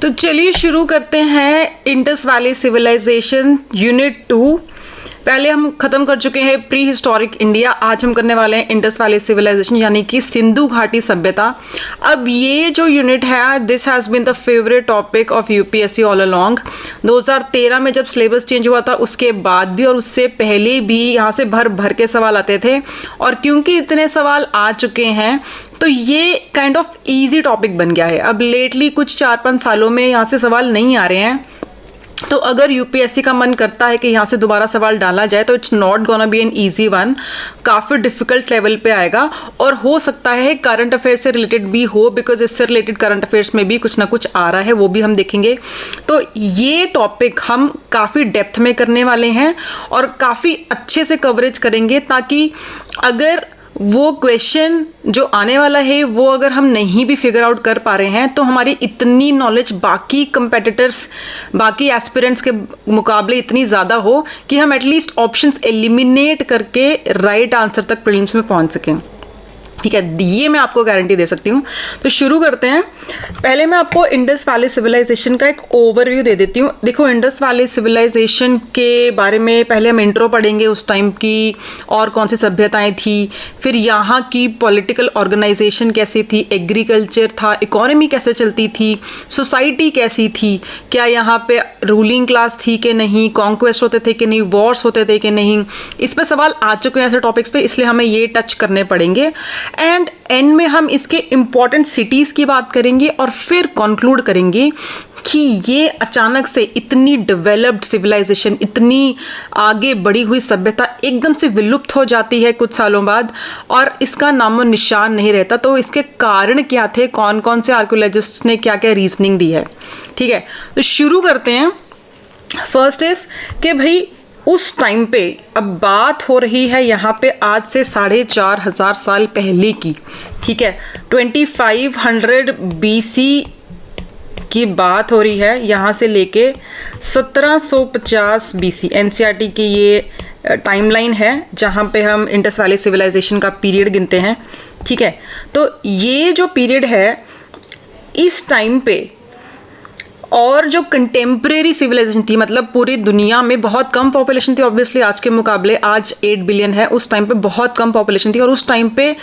तो चलिए शुरू करते हैं इंडस वैली सिविलाइजेशन यूनिट 2। पहले हम खत्म कर चुके हैं प्री हिस्टोरिक इंडिया। आज हम करने वाले हैं इंडस वैली सिविलाइजेशन यानी कि सिंधु घाटी सभ्यता। अब ये जो यूनिट है this has been the favourite topic of UPSC all along. 2013 में जब सिलेबस चेंज हुआ था उसके बाद भी और उससे पहले भी यहाँ से भर भर के सवाल आते थे, और क्योंकि इतने सवाल आ चुके हैं तो ये काइंड ऑफ इजी टॉपिक बन गया है। अब लेटली कुछ 4-5 सालों में यहाँ से सवाल नहीं आ रहे हैं, तो अगर यूपीएससी का मन करता है कि यहाँ से दोबारा सवाल डाला जाए तो it's not gonna be an easy one, काफ़ी डिफिकल्ट लेवल पे आएगा। और हो सकता है करंट अफेयर से रिलेटेड भी हो, बिकॉज इससे रिलेटेड करंट अफेयर्स में भी कुछ ना कुछ आ रहा है, वो भी हम देखेंगे। तो ये टॉपिक हम काफ़ी डेप्थ में करने वाले हैं और काफ़ी अच्छे से कवरेज करेंगे, ताकि अगर वो क्वेश्चन जो आने वाला है वो अगर हम नहीं भी फिगर आउट कर पा रहे हैं तो हमारी इतनी नॉलेज बाकी कंपेटिटर्स, बाकी एस्पिरेंट्स के मुकाबले इतनी ज़्यादा हो कि हम एटलीस्ट ऑप्शंस एलिमिनेट करके राइट आंसर तक प्रीलिम्स में पहुंच सकें। ठीक है, ये मैं आपको गारंटी दे सकती हूँ। तो शुरू करते हैं। पहले मैं आपको इंडस वैली सिविलाइजेशन का एक ओवरव्यू दे देती हूँ। देखो, इंडस वैली सिविलाइजेशन के बारे में पहले हम इंट्रो पढ़ेंगे, उस टाइम की और कौन सी सभ्यताएं थी, फिर यहाँ की पॉलिटिकल ऑर्गेनाइजेशन कैसी थी, एग्रीकल्चर था, इकोनॉमी कैसे चलती थी, सोसाइटी कैसी थी, क्या यहाँ पे रूलिंग क्लास थी कि नहीं, कॉन्क्वेस्ट होते थे कि नहीं, वॉर्स होते थे कि नहीं। इस पर सवाल आ चुके हैं ऐसे टॉपिक्स पे, इसलिए हमें ये टच करने पड़ेंगे। एंड एंड में हम इसके इंपॉर्टेंट सिटीज़ की बात करेंगे और फिर कंक्लूड करेंगे कि ये अचानक से इतनी डेवलप्ड सिविलाइजेशन, इतनी आगे बढ़ी हुई सभ्यता एकदम से विलुप्त हो जाती है कुछ सालों बाद और इसका नामो निशान नहीं रहता। तो इसके कारण क्या थे, कौन कौन से आर्कियोलॉजिस्ट्स ने क्या क्या रीजनिंग दी है। ठीक है, तो शुरू करते हैं। फर्स्ट इज कि भाई उस टाइम पे, अब बात हो रही है यहाँ पे आज से 4,500 साल पहले की। ठीक है, 2500 BC की बात हो रही है, यहाँ से लेके 1750 BC एनसीईआरटी की ये टाइमलाइन है जहाँ पे हम इंडस वैली सिविलाइजेशन का पीरियड गिनते हैं। ठीक है, तो ये जो पीरियड है इस टाइम पे और जो कंटेम्प्रेरी सिविलाइजेशन थी, मतलब पूरी दुनिया में बहुत कम पॉपुलेशन थी ऑब्वियसली आज के मुकाबले। आज 8 बिलियन है, उस टाइम पे बहुत कम पॉपुलेशन थी। और उस टाइम पे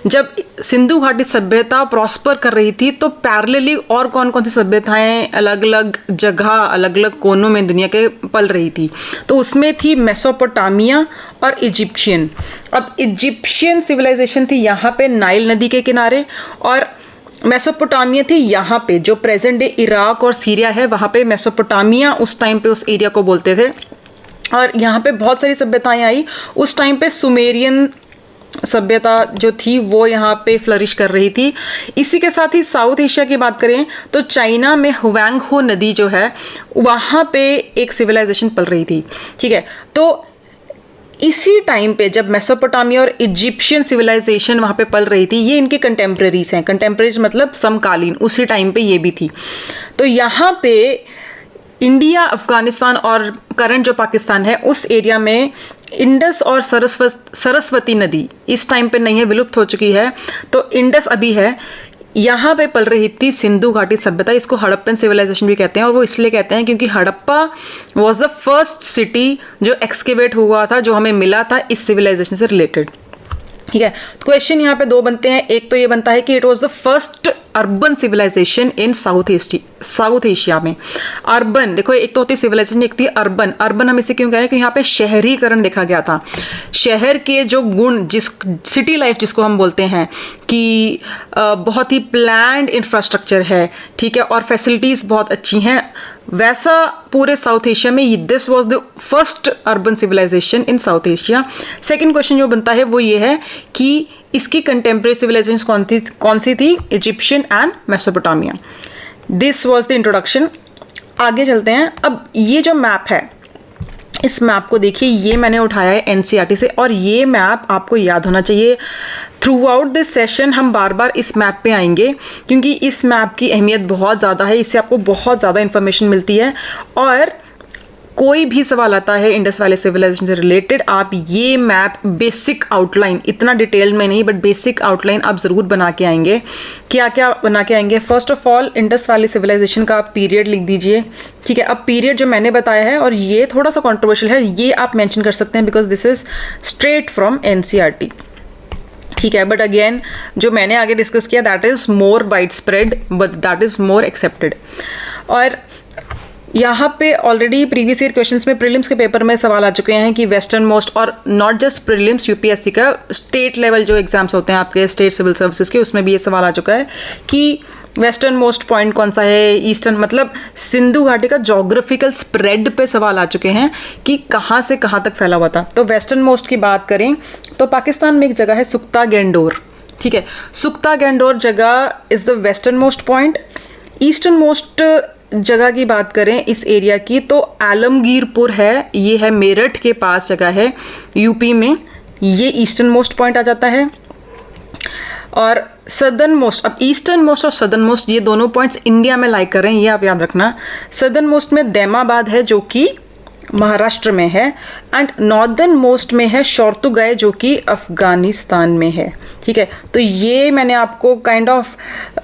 जब सिंधु घाटी सभ्यता प्रॉस्पर कर रही थी तो पैरेलली और कौन कौन सी सभ्यताएं अलग अलग जगह, अलग अलग कोनों में दुनिया के पल रही थी। तो उसमें थी मेसोपोटामिया और इजिप्शियन। अब इजिप्शियन सिविलाइजेशन थी यहाँ पे नाइल नदी के किनारे, और मेसोपोटामिया थी यहाँ पे जो प्रेजेंट डे इराक और सीरिया है, वहाँ पे मेसोपोटामिया उस टाइम पे उस एरिया को बोलते थे। और यहाँ पे बहुत सारी सभ्यताएं आई। उस टाइम पे सुमेरियन सभ्यता जो थी वो यहाँ पे फ्लरिश कर रही थी। इसी के साथ ही साउथ एशिया की बात करें तो चाइना में हुआंगहो नदी जो है वहाँ पे एक सिविलाइजेशन पल रही थी। ठीक है, तो इसी टाइम पे जब मेसोपोटामिया और इजिप्शियन सिविलाइजेशन वहाँ पे पल रही थी, ये इनके कंटेम्प्रेरीज हैं। कंटेम्प्रेरीज मतलब समकालीन, उसी टाइम पे ये भी थी। तो यहाँ पे इंडिया, अफगानिस्तान और करंट जो पाकिस्तान है उस एरिया में इंडस और सरस्वती नदी इस टाइम पे नहीं है, विलुप्त हो चुकी है। तो इंडस अभी है, यहाँ पे पल रही थी सिंधु घाटी सभ्यता। इसको हड़प्पन सिविलाइजेशन भी कहते हैं, और वो इसलिए कहते हैं क्योंकि Harappa was the first city जो एक्सकेवेट हुआ था, जो हमें मिला था इस सिविलाइजेशन से रिलेटेड। ठीक है, क्वेश्चन यहाँ पे 2 बनते हैं। एक तो ये बनता है कि it was the first urban civilisation in South Asia में। अर्बन, देखो एक तो होती सिविलाइजेशन, एक थी अर्बन। अर्बन हम इसे क्यों कह रहे हैं कि यहाँ पे शहरीकरण देखा गया था। शहर के जो गुण, जिस सिटी लाइफ जिसको हम बोलते हैं कि बहुत ही प्लान्ड इंफ्रास्ट्रक्चर है, ठीक है, और फैसिलिटीज़ बहुत अच्छी हैं, वैसा पूरे साउथ एशिया में this was the first urban civilisation in South Asia. Second question जो बनता है वो ये है कि इसकी कंटेम्प्रेरी सिविलाइजेशन कौन सी थी, Egyptian and Mesopotamia. This was the introduction. आगे चलते हैं। अब ये जो मैप है, इस मैप को देखिए, ये मैंने उठाया है एनसीईआरटी से, और ये मैप आपको याद होना चाहिए। थ्रू आउट दिस सेशन हम बार बार इस मैप पे आएंगे क्योंकि इस मैप की अहमियत बहुत ज़्यादा है, इससे आपको बहुत ज़्यादा इन्फॉर्मेशन मिलती है। और कोई भी सवाल आता है इंडस वैली सिविलाइजेशन से रिलेटेड, आप ये मैप बेसिक आउटलाइन, इतना डिटेल में नहीं बट बेसिक आउटलाइन आप ज़रूर बना के आएंगे। क्या क्या बना के आएंगे? First of all Indus valley civilisation का आप पीरियड लिख दीजिए, ठीक है। अब पीरियड जो मैंने बताया है, और ये थोड़ा सा कॉन्ट्रोवर्शियल है, ये आप मेंशन कर सकते हैं because this is straight from NCERT, ठीक है। बट अगेन जो मैंने आगे डिस्कस किया that is more wide spread but that is more accepted. और यहाँ पे ऑलरेडी प्रीवियस ईयर क्वेश्चंस में, प्रीलिम्स के पेपर में सवाल आ चुके हैं कि वेस्टर्न मोस्ट, और नॉट जस्ट प्रीलिम्स, यूपीएससी का स्टेट लेवल जो एग्जाम्स होते हैं आपके स्टेट सिविल सर्विसेज के, उसमें भी ये सवाल आ चुका है कि वेस्टर्न मोस्ट पॉइंट कौन सा है, ईस्टर्न, मतलब सिंधु घाटी का जोग्राफिकल स्प्रेड पे सवाल आ चुके हैं कि कहाँ से कहाँ तक फैला हुआ था। तो वेस्टर्न मोस्ट की बात करें तो पाकिस्तान में एक जगह है सुख्ता गैंडोर, ठीक है। सुख्ता गैंडोर जगह is the western most point. Eastern most जगह की बात करें इस एरिया की तो आलमगीरपुर है, ये है मेरठ के पास जगह है यूपी में, ये ईस्टर्न मोस्ट पॉइंट आ जाता है। और सदर्न मोस्ट, अब ईस्टर्न मोस्ट और सदर्न मोस्ट ये दोनों पॉइंट्स इंडिया में लाई कर रहे हैं, ये आप याद रखना। सदर्न मोस्ट में दैमाबाद है जो कि महाराष्ट्र में है, एंड नॉर्दर्न मोस्ट में है शोर्तुगाई जो कि अफगानिस्तान में है, ठीक है। तो ये मैंने आपको kind of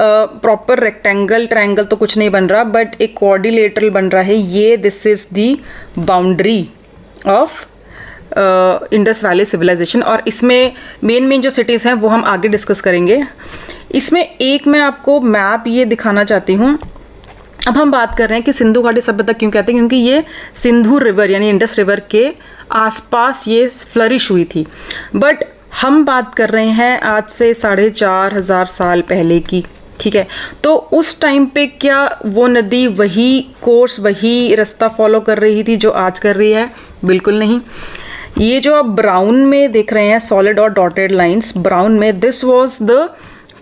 proper rectangle triangle तो कुछ नहीं बन रहा बट एक क्वाड्रिलेटरल बन रहा है, ये this is the boundary of Indus valley civilisation. और इसमें मेन जो सिटीज़ हैं वो हम आगे डिस्कस करेंगे। इसमें एक मैं आपको मैप ये दिखाना चाहती हूँ। अब हम बात कर रहे हैं कि सिंधु घाटी सभ्यता क्यों कहते हैं, क्योंकि ये सिंधु रिवर यानी इंडस रिवर के आसपास ये फ्लरिश हुई थी। बट हम बात कर रहे हैं आज से 4500 साल पहले की, ठीक है। तो उस टाइम पे क्या वो नदी वही कोर्स, वही रास्ता फॉलो कर रही थी जो आज कर रही है? बिल्कुल नहीं। ये जो आप ब्राउन में देख रहे हैं सॉलिड और डॉटेड लाइंस ब्राउन में, दिस वाज द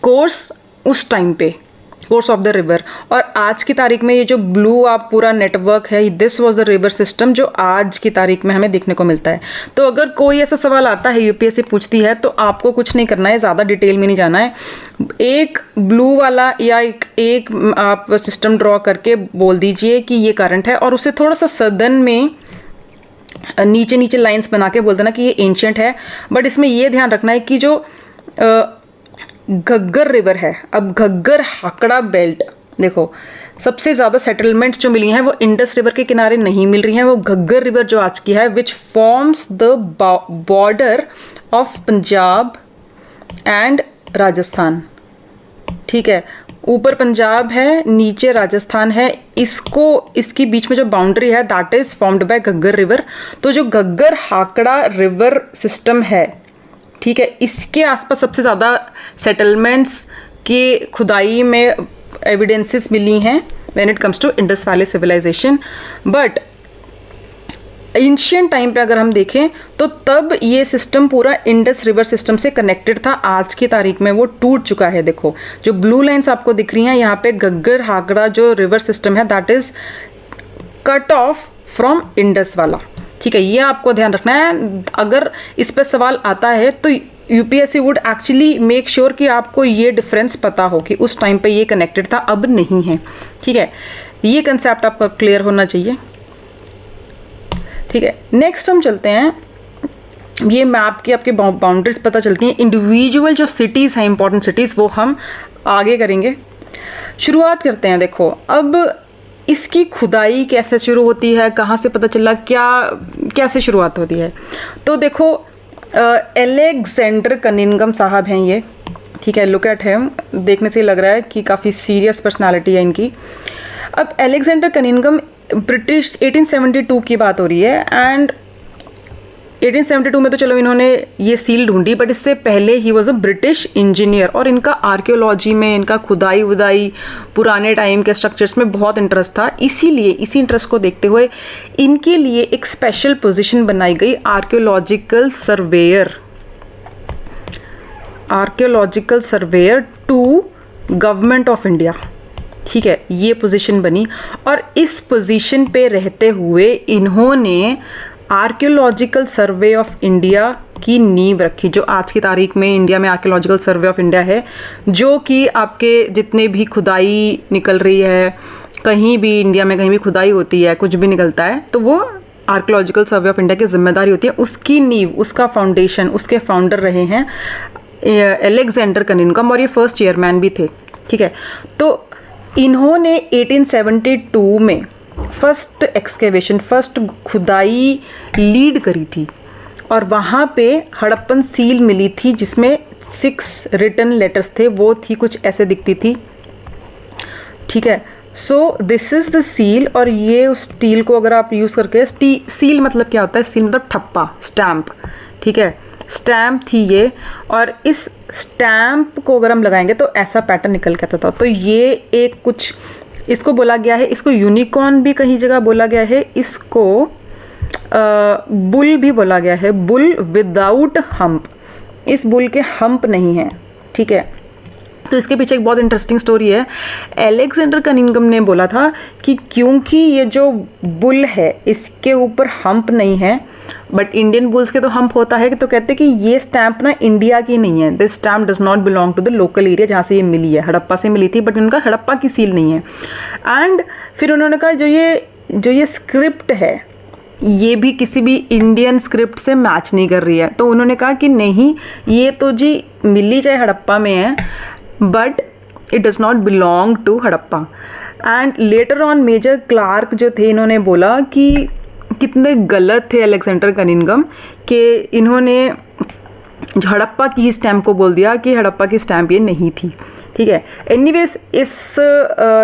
कोर्स उस टाइम पे, कोर्स ऑफ द रिवर। और आज की तारीख में ये जो ब्लू आप पूरा नेटवर्क है, this was the river system जो आज की तारीख में हमें देखने को मिलता है। तो अगर कोई ऐसा सवाल आता है, यूपीएससी पूछती है, तो आपको कुछ नहीं करना है, ज़्यादा डिटेल में नहीं जाना है, एक ब्लू वाला या एक आप सिस्टम ड्रॉ करके बोल दीजिए कि ये करंट है, और उसे थोड़ा सा सदर्न में नीचे नीचे लाइंस बना के बोल देना कि ये एंशियंट है। बट इसमें ये ध्यान रखना है कि जो घग्गर रिवर है, अब घग्गर हाकड़ा बेल्ट देखो, सबसे ज़्यादा सेटलमेंट्स जो मिली हैं वो इंडस रिवर के किनारे नहीं मिल रही हैं, वो घग्गर रिवर जो आज की है which forms the border of Punjab and Rajasthan, ठीक है। ऊपर पंजाब है, नीचे राजस्थान है, इसकी बीच में जो बाउंड्री है that is formed by Ghaggar river. तो जो घग्गर हाकड़ा रिवर सिस्टम है, ठीक है, इसके आसपास सबसे ज़्यादा सेटलमेंट्स के खुदाई में एविडेंसेस मिली हैं when it comes to Indus valley civilisation. But ancient time पे अगर हम देखें तो तब ये सिस्टम पूरा इंडस रिवर सिस्टम से कनेक्टेड था, आज की तारीख में वो टूट चुका है। देखो जो ब्लू लाइन्स आपको दिख रही हैं यहाँ पे, घग्गर हाकड़ा जो रिवर सिस्टम है that is cut off from Indus वाला, ठीक है। ये आपको ध्यान रखना है, अगर इस पर सवाल आता है तो UPSC would actually make sure कि आपको ये डिफरेंस पता हो कि उस टाइम पे ये कनेक्टेड था, अब नहीं है, ठीक है। ये कंसेप्ट आपका क्लियर होना चाहिए, ठीक है। नेक्स्ट हम चलते हैं, ये मैप की आपके बाउंड्रीज पता चलती हैं, इंडिविजुअल जो सिटीज़ हैं इंपॉर्टेंट सिटीज़ वो हम आगे करेंगे। शुरुआत करते हैं। देखो अब इसकी खुदाई कैसे शुरू होती है, कहाँ से पता चला, कैसे शुरुआत होती है? तो देखो एलेक्जेंडर कनिंघम साहब हैं ये, ठीक है। लुक एट हिम, देखने से लग रहा है कि काफ़ी सीरियस पर्सनालिटी है इनकी। अब एलेक्जेंडर कनिंघम ब्रिटिश 1872 की बात हो रही है, एंड 1872 में तो चलो इन्होंने ये सील ढूंढी, बट इससे पहले ही वॉज अ ब्रिटिश इंजीनियर, और इनका आर्कियोलॉजी में, इनका खुदाई वुदाई पुराने टाइम के स्ट्रक्चर्स में बहुत इंटरेस्ट था। इसीलिए इसी इंटरेस्ट को देखते हुए इनके लिए एक स्पेशल पोजीशन बनाई गई, archaeological surveyor to government of India, ठीक है। ये पोजीशन बनी, और इस पोजीशन पे रहते हुए इन्होंने आर्कियोलॉजिकल सर्वे ऑफ इंडिया की नींव रखी, जो आज की तारीख में इंडिया में आर्कियोलॉजिकल सर्वे ऑफ इंडिया है, जो कि आपके जितने भी खुदाई निकल रही है, कहीं भी इंडिया में कहीं भी खुदाई होती है, कुछ भी निकलता है, तो वो आर्कियोलॉजिकल सर्वे ऑफ इंडिया की जिम्मेदारी होती है, उसकी नींव, उसका फाउंडेशन, उसके फाउंडर रहे हैं अलेक्जेंडर कनिंघम, और ये फर्स्ट चेयरमैन भी थे। ठीक है, तो इन्होंने 1872 में फर्स्ट एक्सकेवेशन, फर्स्ट खुदाई लीड करी थी, और वहाँ पे हड़प्पन सील मिली थी जिसमें 6 रिटन लेटर्स थे, वो थी कुछ ऐसे दिखती थी। ठीक है, so this is the seal, और ये उस स्टील को अगर आप यूज़ करके, सील मतलब क्या होता है, सील मतलब ठप्पा, स्टैम्प। ठीक है, स्टैम्प थी ये, और इस स्टैम्प को अगर हम लगाएंगे तो ऐसा पैटर्न निकल के आता था। तो ये एक कुछ, इसको बोला गया है, इसको यूनिकॉर्न भी कहीं जगह बोला गया है, इसको बुल भी बोला गया है, बुल विदाउट हम्प, इस बुल के हम्प नहीं है। ठीक है, तो इसके पीछे एक बहुत इंटरेस्टिंग स्टोरी है। अलेक्जेंडर कनिंघम ने बोला था कि क्योंकि ये जो बुल है इसके ऊपर हम्प नहीं है, बट इंडियन बुल्स के तो हम्प होता है, तो कहते हैं कि ये स्टैंप ना इंडिया की नहीं है, this stamp does not belong to the local area जहाँ से ये मिली है, हड़प्पा से मिली थी, बट उनका हड़प्पा की सील नहीं है। एंड फिर उन्होंने कहा जो ये स्क्रिप्ट है ये भी किसी भी इंडियन स्क्रिप्ट से मैच नहीं कर रही है, तो उन्होंने कहा कि नहीं, ये तो जी मिली चाहे हड़प्पा में है, but it does not belong to Harappa. And later on major Clark जो थे, इन्होंने बोला कि कितने गलत थे अलेक्जेंडर कनिंघम कि इन्होंने हड़प्पा की स्टैम्प को बोल दिया कि हड़प्पा की स्टैम्प ये नहीं थी। ठीक है, एनीवेज इस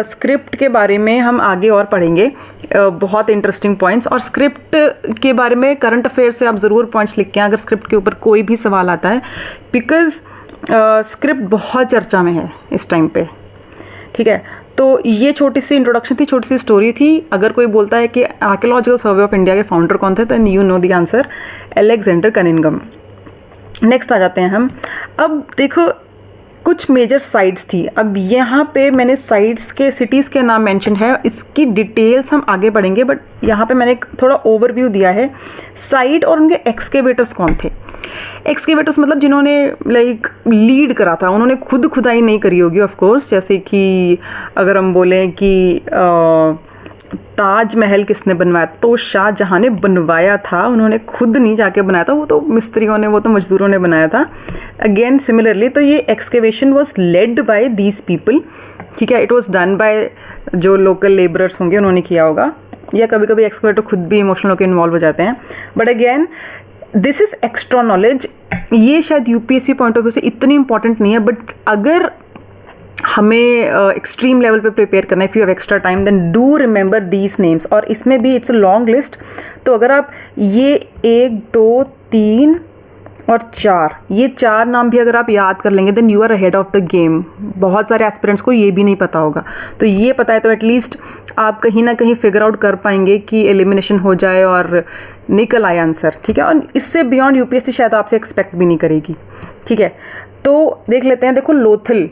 स्क्रिप्ट के बारे में हम आगे और पढ़ेंगे, बहुत इंटरेस्टिंग पॉइंट्स, और स्क्रिप्ट के बारे में करंट अफेयर से आप ज़रूर पॉइंट्स लिख के अगर स्क्रिप्ट के ऊपर कोई भी सवाल आता है, बिकॉज स्क्रिप्ट बहुत चर्चा में है इस टाइम पे। ठीक है, तो ये छोटी सी इंट्रोडक्शन थी, छोटी सी स्टोरी थी। अगर कोई बोलता है कि आर्कियोलॉजिकल सर्वे ऑफ इंडिया के फाउंडर कौन थे, then you know the answer, Alexander Cunningham. Next आ जाते हैं हम। अब देखो कुछ मेजर साइट्स थी, अब यहाँ पे मैंने साइट्स के, सिटीज़ के नाम मेंशन है, इसकी डिटेल्स हम आगे पढ़ेंगे, बट यहाँ पे मैंने थोड़ा ओवरव्यू दिया है। साइट और उनके एक्सकेवेटर्स कौन थे। एक्सकेवेटर्स मतलब जिन्होंने लाइक लीड करा था, उन्होंने खुद खुदाई नहीं करी होगी ऑफ कोर्स, जैसे कि अगर हम बोलें कि ताजमहल किसने बनवाया, तो शाहजहां ने बनवाया था, उन्होंने खुद नहीं जाके बनाया था, वो तो मिस्त्रियों ने, वो तो मजदूरों ने बनाया था। अगेन सिमिलरली, तो ये excavation was led by these people. ठीक है, इट वाज डन बाय जो लोकल लेबरर्स होंगे, उन्होंने किया होगा, या कभी कभी एक्सकेवेटर खुद भी इमोशनल होकर इन्वॉल्व हो जाते हैं। But again this is extra knowledge, ये शायद यूपीएससी पॉइंट ऑफ व्यू से इतनी इंपॉर्टेंट नहीं है, बट अगर हमें एक्सट्रीम लेवल पे प्रिपेयर करना है, if you have extra time, then do remember these names. और इसमें भी इट्स अ लॉन्ग लिस्ट, तो अगर आप ये 1, 2, 3 और 4, ये 4 नाम भी अगर आप याद कर लेंगे, then you are ahead of the game. बहुत सारे एस्पिरेंट्स को ये भी नहीं पता होगा, तो ये पता है तो एटलीस्ट आप कहीं ना कहीं फिगर आउट कर पाएंगे कि एलिमिनेशन हो जाए और निकल आए आंसर। ठीक है, और इससे बियॉन्ड यूपीएससी शायद आपसे एक्सपेक्ट भी नहीं करेगी। ठीक है, तो देख लेते हैं। देखो लोथल,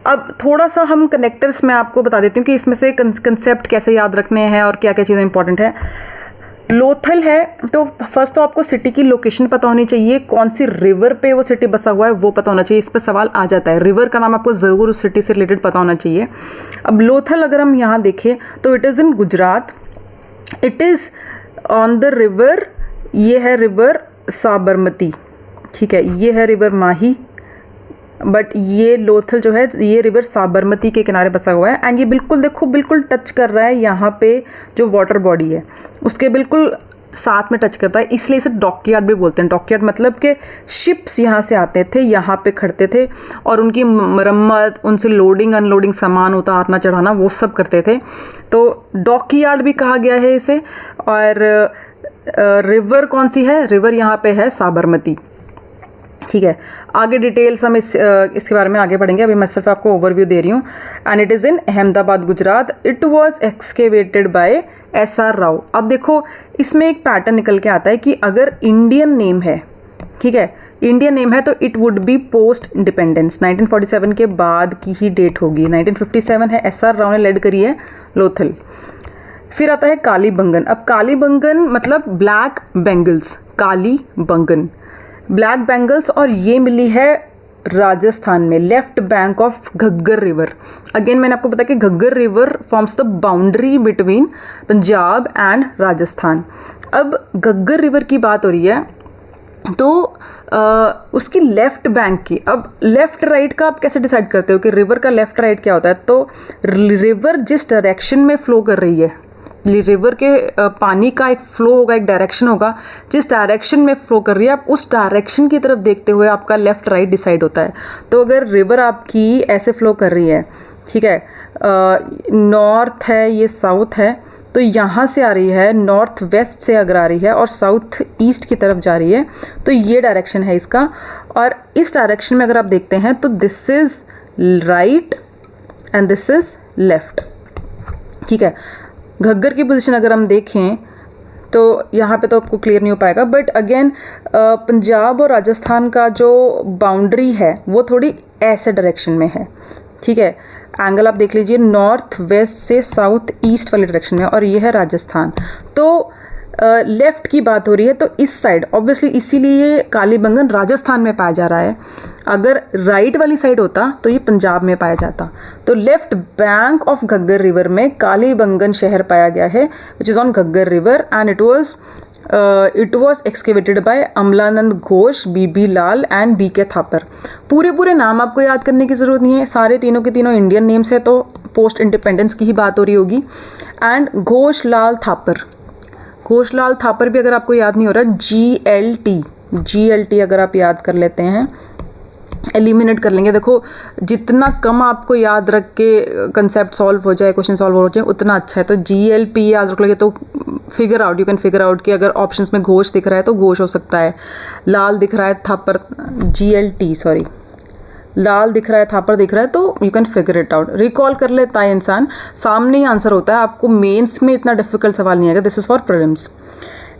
अब थोड़ा सा हम कनेक्टर्स में आपको बता देती हूँ कि इसमें से कंसेप्ट कैसे याद रखने हैं और क्या क्या चीज़ें इंपॉर्टेंट है। लोथल है तो फर्स्ट तो आपको सिटी की लोकेशन पता होनी चाहिए, कौन सी रिवर पे वो सिटी बसा हुआ है वो पता होना चाहिए, इस पर सवाल आ जाता है। रिवर का नाम आपको ज़रूर उस सिटी से रिलेटेड पता होना चाहिए। अब लोथल अगर हम यहाँ देखें तो it is in Gujarat, it is on the river, ये है रिवर साबरमती। ठीक है, ये है रिवर माही, बट ये लोथल जो है ये रिवर साबरमती के किनारे बसा हुआ है। एंड ये बिल्कुल देखो बिल्कुल टच कर रहा है यहाँ पे जो वाटर बॉडी है उसके बिल्कुल साथ में टच करता है, इसलिए इसे डॉकयार्ड भी बोलते हैं। डॉकयार्ड मतलब कि शिप्स यहाँ से आते थे, यहाँ पे खड़ते थे और उनकी मरम्मत, उनसे लोडिंग अनलोडिंग सामान उतारना चढ़ाना वो सब करते थे, तो डॉकयार्ड भी कहा गया है इसे। और रिवर कौन सी है, रिवर यहाँ पे है साबरमती। ठीक है, आगे डिटेल्स हम इसके बारे में आगे पढ़ेंगे, अभी मैं सिर्फ आपको ओवरव्यू दे रही हूँ। And it is in Ahmedabad Gujarat, it was excavated by SR Rao. अब देखो इसमें एक पैटर्न निकल के आता है कि अगर इंडियन नेम है, ठीक है, इंडियन नेम है तो it would be post independence, 1947 के बाद की ही डेट होगी। 1957 है, SR राव ने लेड करी है लोथल। फिर आता है कालीबंगन। अब कालीबंगन मतलब black bangles, Kalibangan black bangles, और ये मिली है राजस्थान में, left bank of Ghaggar river. Again मैंने आपको बताया कि Ghaggar river forms the boundary between Punjab and Rajasthan. अब घग्गर रिवर की बात हो रही है तो उसकी लेफ्ट बैंक की, अब लेफ्ट राइट का आप कैसे डिसाइड करते हो कि रिवर का लेफ्ट राइट क्या होता है? तो रिवर जिस डायरेक्शन में फ्लो कर रही है, रिवर के पानी का एक फ्लो होगा, एक डायरेक्शन होगा, जिस डायरेक्शन में फ्लो कर रही है आप उस डायरेक्शन की तरफ देखते हुए आपका लेफ्ट राइट डिसाइड होता है। तो अगर रिवर आपकी ऐसे फ्लो कर रही है, ठीक है, नॉर्थ है, ये साउथ है, तो यहाँ से आ रही है, नॉर्थ वेस्ट से अगर आ रही है और साउथ ईस्ट की तरफ जा रही है, तो ये डायरेक्शन है इसका। और इस डायरेक्शन में अगर आप देखते हैं तो this is right and this is left, ठीक है। घग्गर की पोजीशन अगर हम देखें तो यहाँ पे तो आपको क्लियर नहीं हो पाएगा, बट अगेन पंजाब और राजस्थान का जो बाउंड्री है वो थोड़ी ऐसे डायरेक्शन में है, ठीक है। एंगल आप देख लीजिए, नॉर्थ वेस्ट से साउथ ईस्ट वाले डायरेक्शन में, और ये है राजस्थान। तो लेफ्ट की बात हो रही है तो इस साइड ऑब्वियसली, इसीलिए कालीबंगन राजस्थान में पाया जा रहा है। अगर राइट वाली साइड होता तो ये पंजाब में पाया जाता। तो left bank of Ghaggar river में कालीबंगन शहर पाया गया है, which is on Ghaggar river, and it was excavated by Amalananda Ghosh, BB Lal and BK Thapar. पूरे नाम आपको याद करने की ज़रूरत नहीं है, सारे तीनों के तीनों इंडियन नेम्स है, तो पोस्ट इंडिपेंडेंस की ही बात हो रही होगी। एंड घोषलाल थापर भी अगर आपको याद नहीं हो रहा, GLT अगर आप याद कर लेते हैं, एलिमिनेट कर लेंगे। देखो जितना कम आपको याद रख के कंसेप्ट सॉल्व हो जाए, क्वेश्चन सॉल्व हो जाए, उतना अच्छा है। तो GLP याद रख लेंगे तो figure out, you can figure out कि अगर ऑप्शंस में घोष दिख रहा है तो घोष हो सकता है, लाल दिख रहा है थापर, लाल दिख रहा है, थापर दिख रहा है, तो you can figure it out. Recall कर लेता है इंसान, सामने ही आंसर होता है, आपको मेंस में इतना डिफिकल्ट सवाल नहीं आएगा। This is for prelims.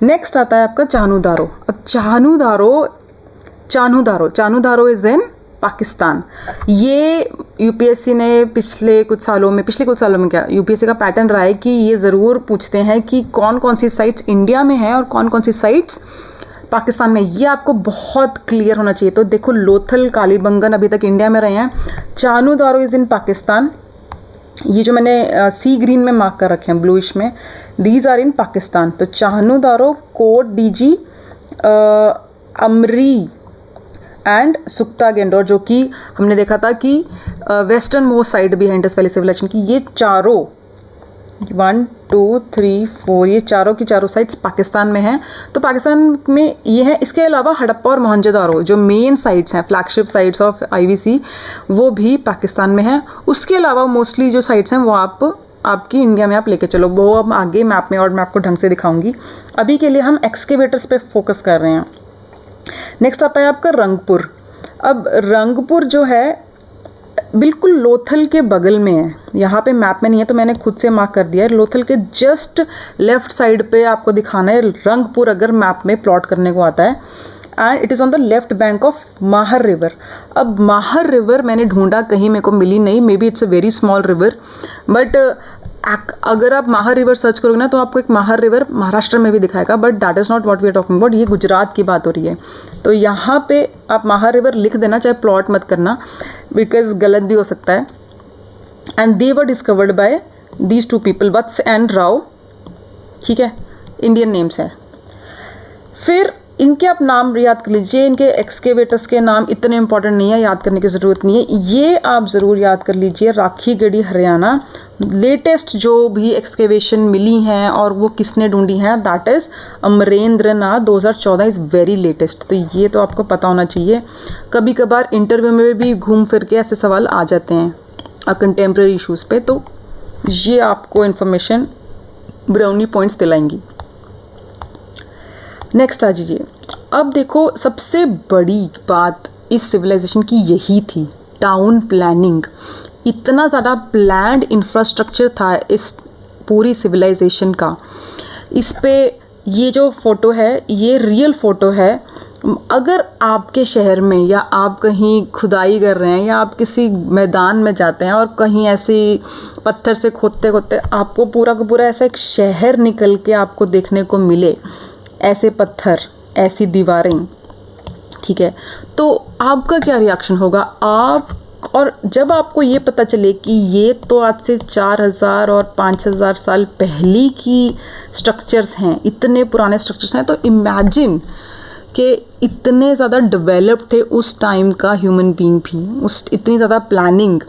Next आता है आपका चानूदारो। अब चानूदारो इज़ इन पाकिस्तान। ये यूपीएससी ने पिछले कुछ सालों में क्या यूपीएससी का पैटर्न रहा है कि ये ज़रूर पूछते हैं कि कौन कौन सी साइट्स इंडिया में हैं और कौन कौन सी साइट्स पाकिस्तान में। ये आपको बहुत क्लियर होना चाहिए। तो देखो लोथल, कालीबंगन अभी तक इंडिया में रहे हैं, चानूदारो इज़ इन पाकिस्तान। ये जो मैंने सी ग्रीन में मार्क कर रखे हैं, ब्लूइश में, दीज आर इन पाकिस्तान। तो चानूदारो, कोट डीजी, अमरी एंड सुक्ता गेंडोर, जो कि हमने देखा था कि वेस्टर्न मोस्ट साइड भी है इंडस वैली सिविलाइजेशन की। ये चारों 1 2 3 4 ये चारों की चारों साइट्स पाकिस्तान में हैं। तो पाकिस्तान में ये है। इसके अलावा हड़प्पा और मोहनजोदारो जो मेन साइट्स हैं, फ्लैगशिप साइट्स ऑफ IVC, वो भी पाकिस्तान में हैं। उसके अलावा मोस्टली जो साइट्स हैं वो आपकी इंडिया में आप लेके चलो, वो अब आगे मैप में और मैं आपको ढंग से दिखाऊंगी। अभी के लिए हम एक्सकेवेटर्स पे फोकस कर रहे हैं। नेक्स्ट आता है आपका रंगपुर। अब रंगपुर जो है बिल्कुल लोथल के बगल में है, यहाँ पे मैप में नहीं है तो मैंने खुद से मार्क कर दिया है। लोथल के जस्ट लेफ्ट साइड पे आपको दिखाना है रंगपुर, अगर मैप में प्लॉट करने को आता है। And it is on the left bank of Mahar river. अब माहर रिवर मैंने ढूंढा, कहीं मेरे को मिली नहीं, may be it's a very small river, but अगर आप माहर रिवर सर्च करोगे ना तो आपको एक माहर रिवर महाराष्ट्र में भी दिखाएगा, but that is not what we are talking about. ये गुजरात की बात हो रही है। तो यहाँ पे आप माहर रिवर लिख देना, चाहे प्लॉट मत करना, बिकॉज गलत भी हो सकता है। And they were discovered by these 2 people, Vats and Rao, ठीक है, इंडियन नेम्स है। फिर इनके आप नाम याद कर लीजिए। इनके एक्सकेवेटर्स के नाम इतने इंपॉर्टेंट नहीं है, याद करने की ज़रूरत नहीं है। ये आप ज़रूर याद कर लीजिए, राखीगढ़ी हरियाणा। लेटेस्ट जो भी एक्सकेवेशन मिली हैं और वो किसने ढूंढी हैं, that is Amarendra Nath, 2014 is very latest. तो ये तो आपको पता होना चाहिए। कभी कभार इंटरव्यू में भी घूम फिर के ऐसे सवाल आ जाते हैं कंटेम्प्रेरी इशूज़ पे, तो ये आपको इन्फॉर्मेशन ब्राउनी पॉइंट्स दिलाएंगी। नेक्स्ट आ जाइए। अब देखो सबसे बड़ी बात इस सिविलाइजेशन की यही थी, टाउन प्लानिंग। इतना ज़्यादा प्लान्ड इंफ्रास्ट्रक्चर था इस पूरी सिविलाइजेशन का। इस पे ये जो फ़ोटो है ये रियल फ़ोटो है। अगर आपके शहर में या आप कहीं खुदाई कर रहे हैं या आप किसी मैदान में जाते हैं और कहीं ऐसे पत्थर से खोदते खोदते आपको पूरा का पूरा ऐसा एक शहर निकल के आपको देखने को मिले, ऐसे पत्थर, ऐसी दीवारें, ठीक है, तो आपका क्या रिएक्शन होगा? और जब आपको ये पता चले कि ये तो आज से 4000 और 5000 साल पहले की स्ट्रक्चर्स हैं, इतने पुराने स्ट्रक्चर्स हैं, तो इमेजिन कि इतने ज़्यादा डेवलप्ड थे उस टाइम का ह्यूमन बीइंग भी, उस इतनी ज़्यादा प्लानिंग,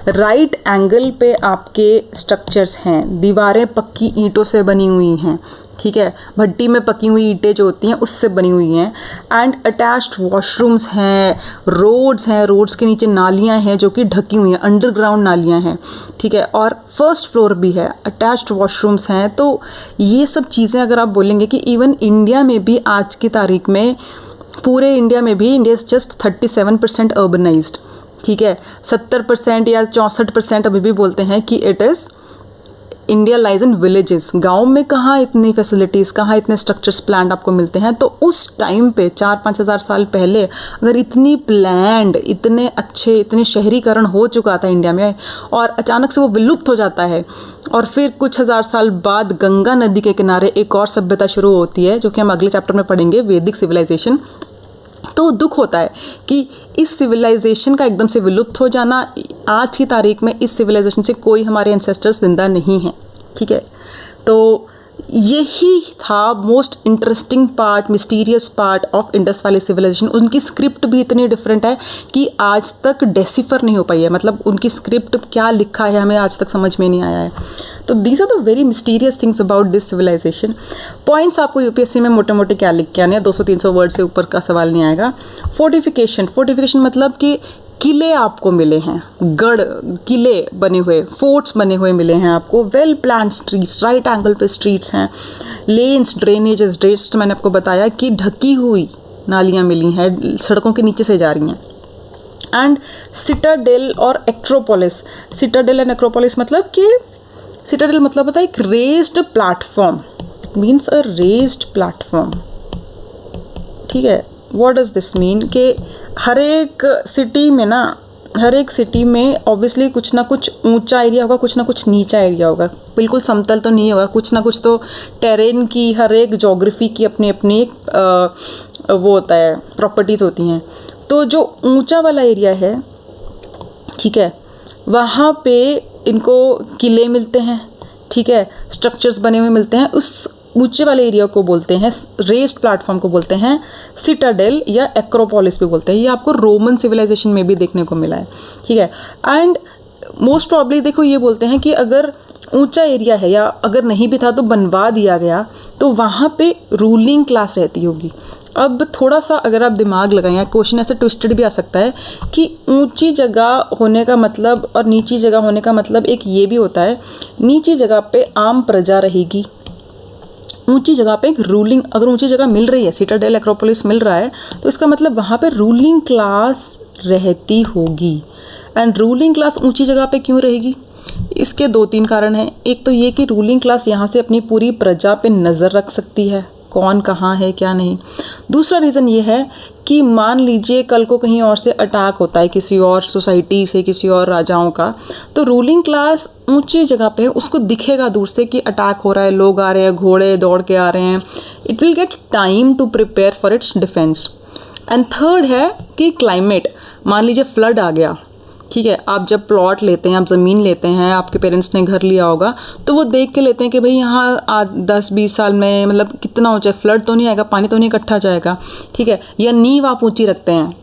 राइट एंगल पे आपके स्ट्रक्चर्स हैं, दीवारें पक्की ईंटों से बनी हुई हैं, ठीक है, भट्टी में पकी हुई ईंटें जो होती हैं उससे बनी हुई हैं, एंड अटैच्ड वॉशरूम्स हैं, रोड्स के नीचे नालियां हैं जो कि ढकी हुई हैं, अंडरग्राउंड नालियां हैं, ठीक है, और फर्स्ट फ्लोर भी है, अटैच्ड वॉशरूम्स हैं। तो ये सब चीज़ें अगर आप बोलेंगे कि इवन इंडिया में भी आज की तारीख में, पूरे इंडिया में भी, इंडिया इज़ जस्ट 37% अर्बनाइज्ड, ठीक है, 70% या 64% अभी भी बोलते हैं कि it is India lies in villages. गाँव में कहाँ इतनी फैसिलिटीज़, कहाँ इतने स्ट्रक्चर्स प्लान्ड आपको मिलते हैं। तो उस टाइम पे 4-5 हज़ार साल पहले अगर इतनी प्लान्ड, इतने अच्छे, इतने शहरीकरण हो चुका था इंडिया में, और अचानक से वो विलुप्त हो जाता है, और फिर कुछ हज़ार साल बाद गंगा नदी के किनारे एक और सभ्यता शुरू होती है, जो कि हम अगले चैप्टर में पढ़ेंगे, वैदिक सिविलाइजेशन। तो दुख होता है कि इस सिविलाइजेशन का एकदम से विलुप्त हो जाना। आज की तारीख में इस सिविलाइजेशन से कोई हमारे एंसेस्टर्स जिंदा नहीं हैं, ठीक है। तो यही था most interesting part, mysterious part of Indus valley civilisation. उनकी स्क्रिप्ट भी इतनी डिफरेंट है कि आज तक डेसिफर नहीं हो पाई है, मतलब उनकी स्क्रिप्ट क्या लिखा है हमें आज तक समझ में नहीं आया है। तो these are the very mysterious things about this civilisation. Points आपको यूपीएससी में मोटे मोटे क्या लिख के आने हैं, 200-300 वर्ड से ऊपर का सवाल नहीं आएगा। फोर्टिफिकेशन मतलब कि किले आपको मिले हैं, गढ़, किले बने हुए, फोर्ट्स बने हुए मिले हैं आपको, well plan streets, right angle पे स्ट्रीट्स हैं, लेन्स, ड्रेनेजेस, ड्रेन्स मैंने आपको बताया कि ढकी हुई नालियाँ मिली हैं, सड़कों के नीचे से जा रही हैं। एंड सिटाडेल और एक्रोपोलिस, सिटाडेल एंड एक्रोपोलिस मतलब कि सिटाडेल मतलब होता है एक रेज्ड प्लेटफॉर्म, मीन्स अ रेज्ड प्लेटफॉर्म, ठीक है। व्हाट डज दिस मीन कि हर एक सिटी में ऑब्वियसली कुछ ना कुछ ऊंचा एरिया होगा, कुछ ना कुछ नीचा एरिया होगा, बिल्कुल समतल तो नहीं होगा, कुछ ना कुछ तो टेरेन की, हर एक जोग्राफी की अपनी अपनी वो होता है, प्रॉपर्टीज़ होती हैं। तो जो ऊंचा वाला एरिया है, ठीक है, वहाँ पे इनको किले मिलते हैं, ठीक है, स्ट्रक्चर्स बने हुए मिलते हैं। उस ऊंचे वाले एरिया को बोलते हैं, रेस्ड प्लेटफॉर्म को बोलते हैं सिटाडेल या एक्रोपोलिस भी बोलते हैं। ये आपको रोमन सिविलाइजेशन में भी देखने को मिला है, ठीक है। एंड मोस्ट प्रॉब्ली देखो ये बोलते हैं कि अगर ऊंचा एरिया है या अगर नहीं भी था तो बनवा दिया गया, तो वहाँ पे रूलिंग क्लास रहती होगी। अब थोड़ा सा अगर आप दिमाग लगाएं, क्वेश्चन ऐसे ट्विस्टेड भी आ सकता है कि ऊंची जगह होने का मतलब और नीची जगह होने का मतलब एक ये भी होता है, नीची जगह पे आम प्रजा रहेगी, ऊंची जगह पे एक रूलिंग, अगर ऊंची जगह मिल रही है, सिटाडेल एक्रोपोलिस मिल रहा है, तो इसका मतलब वहाँ पे रूलिंग क्लास रहती होगी। एंड रूलिंग क्लास ऊंची जगह पे क्यों रहेगी? इसके 2-3 कारण हैं। एक तो ये कि रूलिंग क्लास यहाँ से अपनी पूरी प्रजा पे नज़र रख सकती है, कौन कहाँ है क्या नहीं। दूसरा रीज़न ये है कि मान लीजिए कल को कहीं और से अटैक होता है, किसी और सोसाइटी से, किसी और राजाओं का, तो रूलिंग क्लास ऊंची जगह पे उसको दिखेगा दूर से कि अटैक हो रहा है, लोग आ रहे हैं, घोड़े दौड़ के आ रहे हैं। It will get time to prepare for its defence. And third है कि क्लाइमेट, मान लीजिए फ्लड आ गया, ठीक है, आप जब प्लॉट लेते हैं, आप ज़मीन लेते हैं, आपके पेरेंट्स ने घर लिया होगा, तो वो देख के लेते हैं कि भाई यहाँ आज 10-20 साल में मतलब कितना ऊंचा, फ्लड तो नहीं आएगा, पानी तो नहीं इकट्ठा जाएगा, ठीक है, या नींव आप ऊंची रखते हैं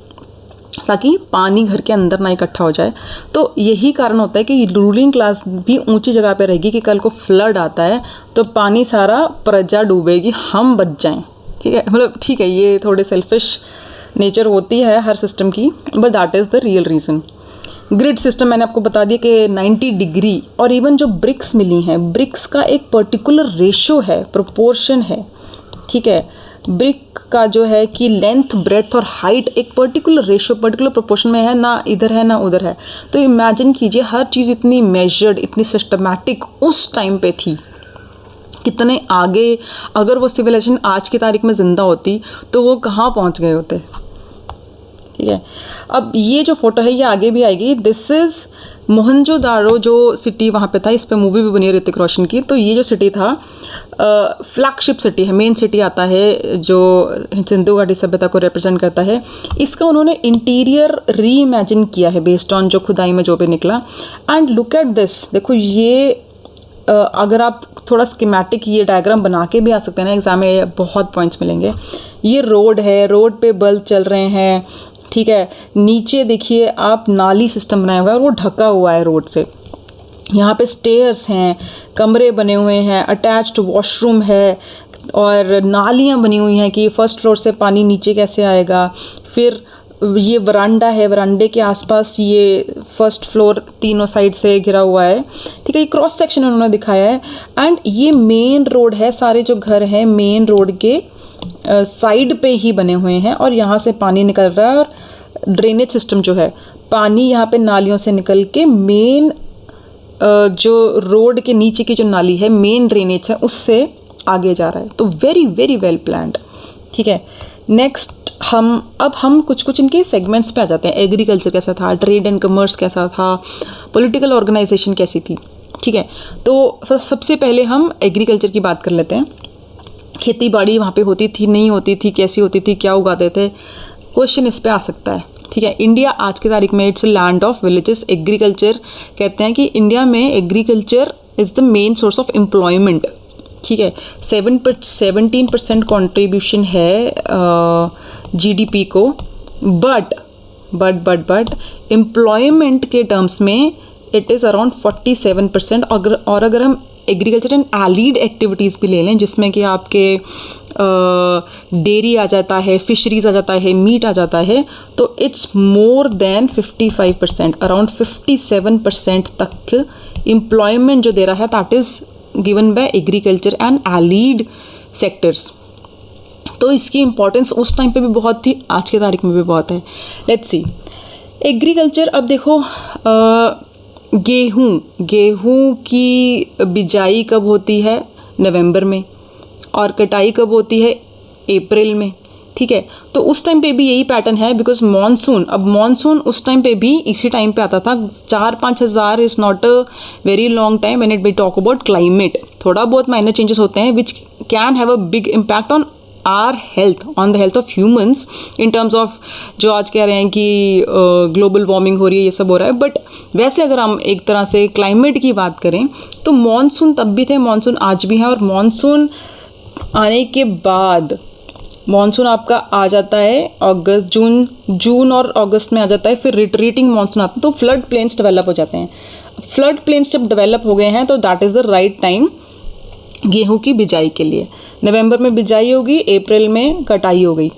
ताकि पानी घर के अंदर ना इकट्ठा हो जाए। तो यही कारण होता है कि रूलिंग क्लास भी ऊंची जगह पे रहेगी कि कल को फ्लड आता है तो पानी सारा प्रजा डूबेगी, हम बच जाएं, ठीक है। मतलब ठीक है, ये थोड़े सेल्फिश नेचर होती है हर सिस्टम की, but that is the real reason. Grid system मैंने आपको बता दिया कि 90 डिग्री, और इवन जो ब्रिक्स मिली हैं, ब्रिक्स का एक पर्टिकुलर रेशो है, प्रोपोर्शन है, ठीक है। ब्रिक का जो है कि लेंथ, ब्रेड्थ और हाइट एक पर्टिकुलर रेशो, पर्टिकुलर प्रोपोर्शन में है, ना इधर है ना उधर है। तो इमेजिन कीजिए हर चीज़ इतनी मेजर्ड, इतनी सिस्टमैटिक उस टाइम पे थी, कितने आगे, अगर वो सिविलाइजेशन आज की तारीख में ज़िंदा होती तो वो कहाँ पहुँच गए होते, ठीक है। अब ये जो फोटो है ये आगे भी आएगी। दिस इज़ मोहनजोदारो जो सिटी वहाँ पे था, इस पे मूवी भी बनी है ऋतिक रोशन की। तो ये जो सिटी था फ्लैगशिप सिटी है, मेन सिटी आता है जो सिंधु घाटी सभ्यता को रिप्रेजेंट करता है। इसका उन्होंने इंटीरियर री इमेजिन किया है बेस्ड ऑन जो खुदाई में जो भी निकला। एंड लुक एट दिस, देखो ये अगर आप थोड़ा स्कीमेटिक ये डायग्राम बना के भी आ सकते हैं ना एग्जाम में, बहुत पॉइंट्स मिलेंगे। ये रोड है, रोड पे बल्ब चल रहे हैं, ठीक है। नीचे देखिए आप नाली सिस्टम बनाया हुआ है और वो ढका हुआ है रोड से। यहाँ पे स्टेयर्स हैं, कमरे बने हुए हैं, अटैच्ड वॉशरूम है और नालियाँ बनी हुई हैं कि फर्स्ट फ्लोर से पानी नीचे कैसे आएगा। फिर ये वरांडा है, वरांडे के आसपास ये फर्स्ट फ्लोर तीनों साइड से घिरा हुआ है, ठीक है। ये क्रॉस सेक्शन उन्होंने दिखाया है। एंड ये मेन रोड है, सारे जो घर हैं मेन रोड के साइड पे ही बने हुए हैं और यहाँ से पानी निकल रहा है। और ड्रेनेज सिस्टम जो है, पानी यहाँ पे नालियों से निकल के मेन जो रोड के नीचे की जो नाली है, मेन ड्रेनेज है, उससे आगे जा रहा है। तो वेरी वेरी वेल प्लान्ड, ठीक है। नेक्स्ट हम कुछ इनके सेगमेंट्स पे आ जाते हैं। एग्रीकल्चर कैसा था, ट्रेड एंड कमर्स कैसा था, पॉलिटिकल ऑर्गेनाइजेशन कैसी थी, ठीक है। तो सबसे पहले हम एग्रीकल्चर की बात कर लेते हैं। खेती बाड़ी वहाँ पे होती थी, नहीं होती थी, कैसी होती थी, क्या उगाते थे, क्वेश्चन इस पे आ सकता है, ठीक है। इंडिया आज की तारीख में it's land of villages. Agriculture कहते हैं कि इंडिया में agriculture is the main source of employment, ठीक है। 17% कॉन्ट्रीब्यूशन है जीडीपी को। बट एम्प्लॉयमेंट के टर्म्स में इट इज़ अराउंड 47%। और अगर हम एग्रीकल्चर एंड एलीड एक्टिविटीज़ भी ले लें, जिसमें कि आपके डेयरी आ जाता है, फिशरीज आ जाता है, मीट आ जाता है, तो इट्स मोर देन 55%, अराउंड 57% तक एम्प्लॉयमेंट जो दे रहा है that is given by agriculture and allied sectors. तो इसकी इंपॉर्टेंस उस टाइम पे भी बहुत थी, आज की तारीख में भी बहुत है। Let's see agriculture. अब देखो गेहूँ की बिजाई कब होती है, नवंबर में, और कटाई कब होती है, अप्रैल में, ठीक है। तो उस टाइम पे भी यही पैटर्न है, बिकॉज मॉनसून, अब मॉनसून उस टाइम पे भी इसी टाइम पे आता था। 4-5 हज़ार is not a very long time when it we talk about climate. थोड़ा बहुत माइनर चेंजेस होते हैं which can have a big impact on our health, on the health of humans, in terms of जो आज कह रहे हैं कि ग्लोबल वार्मिंग हो रही है, ये सब हो रहा है। बट वैसे अगर हम एक तरह से क्लाइमेट की बात करें तो मॉनसून तब भी थे, मॉनसून आज भी है। और मॉनसून आने के बाद मॉनसून आपका आ जाता है अगस्त, जून और अगस्त में आ जाता है। फिर रिट्रीटिंग मॉनसून आता है, तो फ्लड प्लेन्स डेवलप हो जाते हैं। फ्लड प्लेन्स जब डेवलप हो गए हैं तो that is the right time गेहूं की बिजाई के लिए। नवंबर में बिजाई होगी, अप्रैल में कटाई हो गई।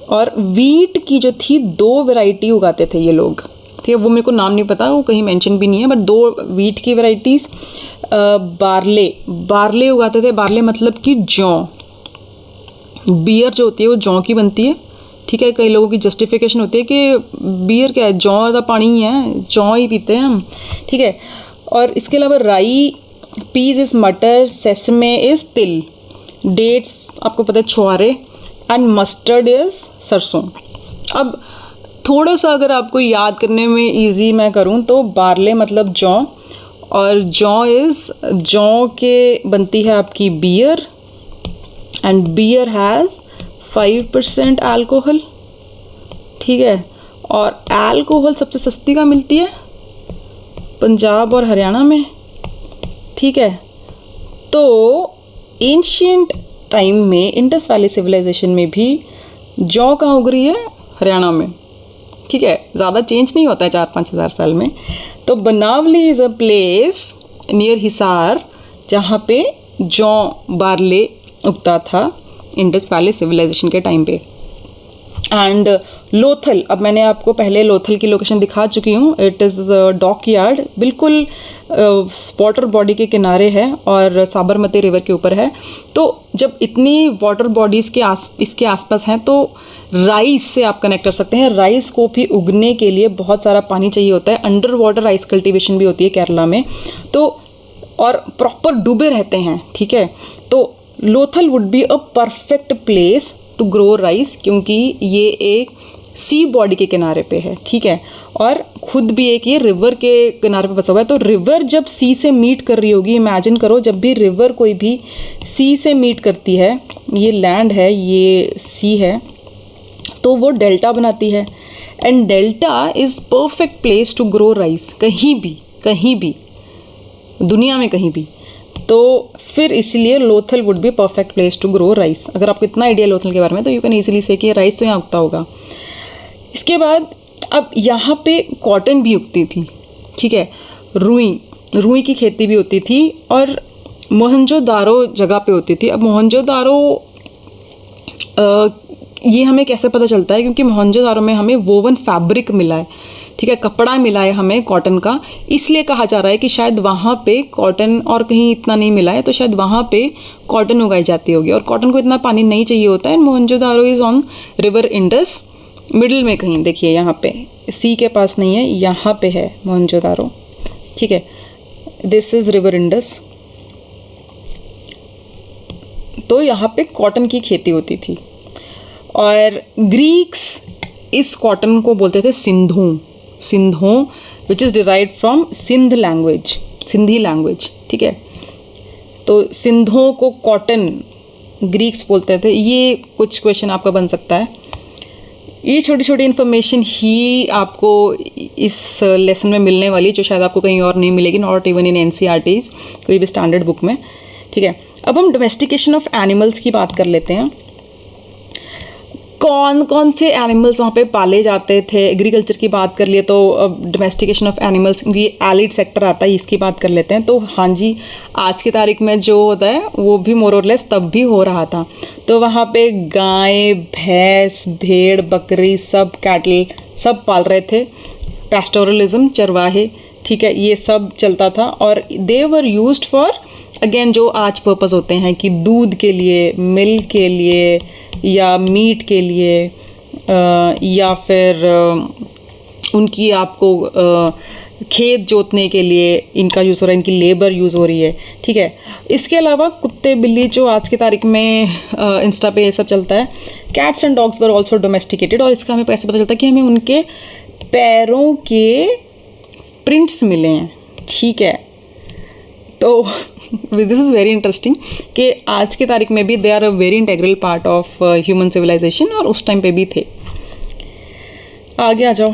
और वीट की जो थी 2 वैरायटी उगाते थे ये लोग, ठीक है। वो मेरे को नाम नहीं पता, वो कहीं मेंशन भी नहीं है, बट 2 वीट की वैरायटीज़। बारले उगाते थे। बारले मतलब कि जौ, बियर जो होती है वो जौ की बनती है, ठीक है। कई लोगों की जस्टिफिकेशन होती है कि बियर क्या है, जौ का पानी ही है, जौ ही पीते हैं हम, ठीक है। और इसके अलावा राई, पीज इज़ मटर, सेसमे इज़ तिल, डेट्स आपको पता है छुआरे, एंड मस्टर्ड इज़ सरसों। अब थोड़ा सा अगर आपको याद करने में इजी मैं करूं तो बारले मतलब जौ, और जौ के बनती है आपकी beer, and beer has 5% alcohol, ठीक है। और अल्कोहल सबसे सस्ती का मिलती है पंजाब और हरियाणा में, ठीक है। तो एंशियंट टाइम में इंडस वैली सिविलाइजेशन में भी जौ कहाँ उग रही है, हरियाणा में, ठीक है। ज़्यादा चेंज नहीं होता है 4-5 हज़ार साल में। तो Banawali is a place near Hisar जहाँ पे जौ बारले उगता था इंडस वैली सिविलाइजेशन के टाइम पे। एंड लोथल, अब मैंने आपको पहले लोथल की लोकेशन दिखा चुकी हूँ। इट इज़ डॉक यार्ड, बिल्कुल वाटर बॉडी के किनारे है और साबरमती रिवर के ऊपर है। तो जब इतनी वाटर बॉडीज़ के इसके आसपास हैं तो राइस से आप कनेक्ट कर सकते हैं। राइस को भी उगने के लिए बहुत सारा पानी चाहिए होता है। अंडर वाटर राइस कल्टीवेशन भी होती है केरला में, तो और प्रॉपर डूबे रहते हैं, ठीक है। तो Lothal would be a perfect place to grow rice, क्योंकि ये एक सी बॉडी के किनारे पे है, ठीक है, और खुद भी एक ये रिवर के किनारे पे बसा हुआ है। तो रिवर जब सी से मीट कर रही होगी, इमेजिन करो जब भी रिवर कोई भी सी से मीट करती है, ये लैंड है, ये सी है, तो वो डेल्टा बनाती है। And delta is perfect place to grow rice, कहीं भी दुनिया में कहीं भी। तो फिर इसलिए Lothal would be perfect place to grow rice. अगर आपको इतना आइडिया लोथल के बारे में तो यू कैन ईजिली से कि राइस तो यहाँ उगता होगा। इसके बाद अब यहाँ पे कॉटन भी उगती थी, ठीक है, रुई की खेती भी होती थी, और मोहनजोदारो जगह पे होती थी। अब मोहनजोदारो ये हमें कैसे पता चलता है, क्योंकि मोहनजोदारो में हमें वोवन फैब्रिक मिला है, ठीक है, कपड़ा मिला है हमें कॉटन का, इसलिए कहा जा रहा है कि शायद वहाँ पे कॉटन और कहीं इतना नहीं मिला है, तो शायद वहाँ पे कॉटन उगाई जाती होगी, और कॉटन को इतना पानी नहीं चाहिए होता है। Mohenjodaro is on river Indus, middle में कहीं, देखिए यहाँ पे सी के पास नहीं है, यहाँ पे है मोहनजोदारो, ठीक है, दिस इज़ रिवर इंडस। तो यहाँ पे कॉटन की खेती होती थी, और ग्रीक्स इस कॉटन को बोलते थे sindon, which is derived from Sindhi language, ठीक है। तो सिंधों को कॉटन ग्रीक्स बोलते थे। ये कुछ क्वेश्चन आपका बन सकता है। ये छोटी छोटी इन्फॉर्मेशन ही आपको इस लेसन में मिलने वाली, जो शायद आपको कहीं और नहीं मिलेगी, नॉट इवन इन NCERTs, कोई भी स्टैंडर्ड बुक में, ठीक है। अब हम डोमेस्टिकेशन ऑफ एनिमल्स की बात कर लेते हैं। कौन कौन से एनिमल्स वहाँ पे पाले जाते थे। एग्रीकल्चर की बात कर लिए तो डोमेस्टिकेशन ऑफ एनिमल्स, ये एलिड सेक्टर आता है, इसकी बात कर लेते हैं। तो हाँ जी, आज की तारीख में जो होता है वो भी मोर और लेस तब भी हो रहा था। तो वहाँ पे गाय, भैंस, भेड़, बकरी, सब कैटल सब पाल रहे थे। पैस्टोरलिज्म, चरवाहे, ठीक है, ये सब चलता था। और दे वर यूज्ड फॉर अगेन जो आज पर्पस होते हैं कि दूध के लिए, मिल्क के लिए, या मीट के लिए, या फिर उनकी आपको खेत जोतने के लिए इनका यूज़ हो रहा है, इनकी लेबर यूज़ हो रही है, ठीक है। इसके अलावा कुत्ते बिल्ली जो आज की तारीख में इंस्टा पे ये सब चलता है, cats and dogs were also domesticated. और इसका हमें कैसे पता चलता है कि हमें उनके पैरों के प्रिंट्स मिले हैं, ठीक है। तो दिस इज़ वेरी इंटरेस्टिंग कि आज की तारीख में भी they are a very integral part of human civilisation, और उस टाइम पे भी थे। आगे आ जाओ,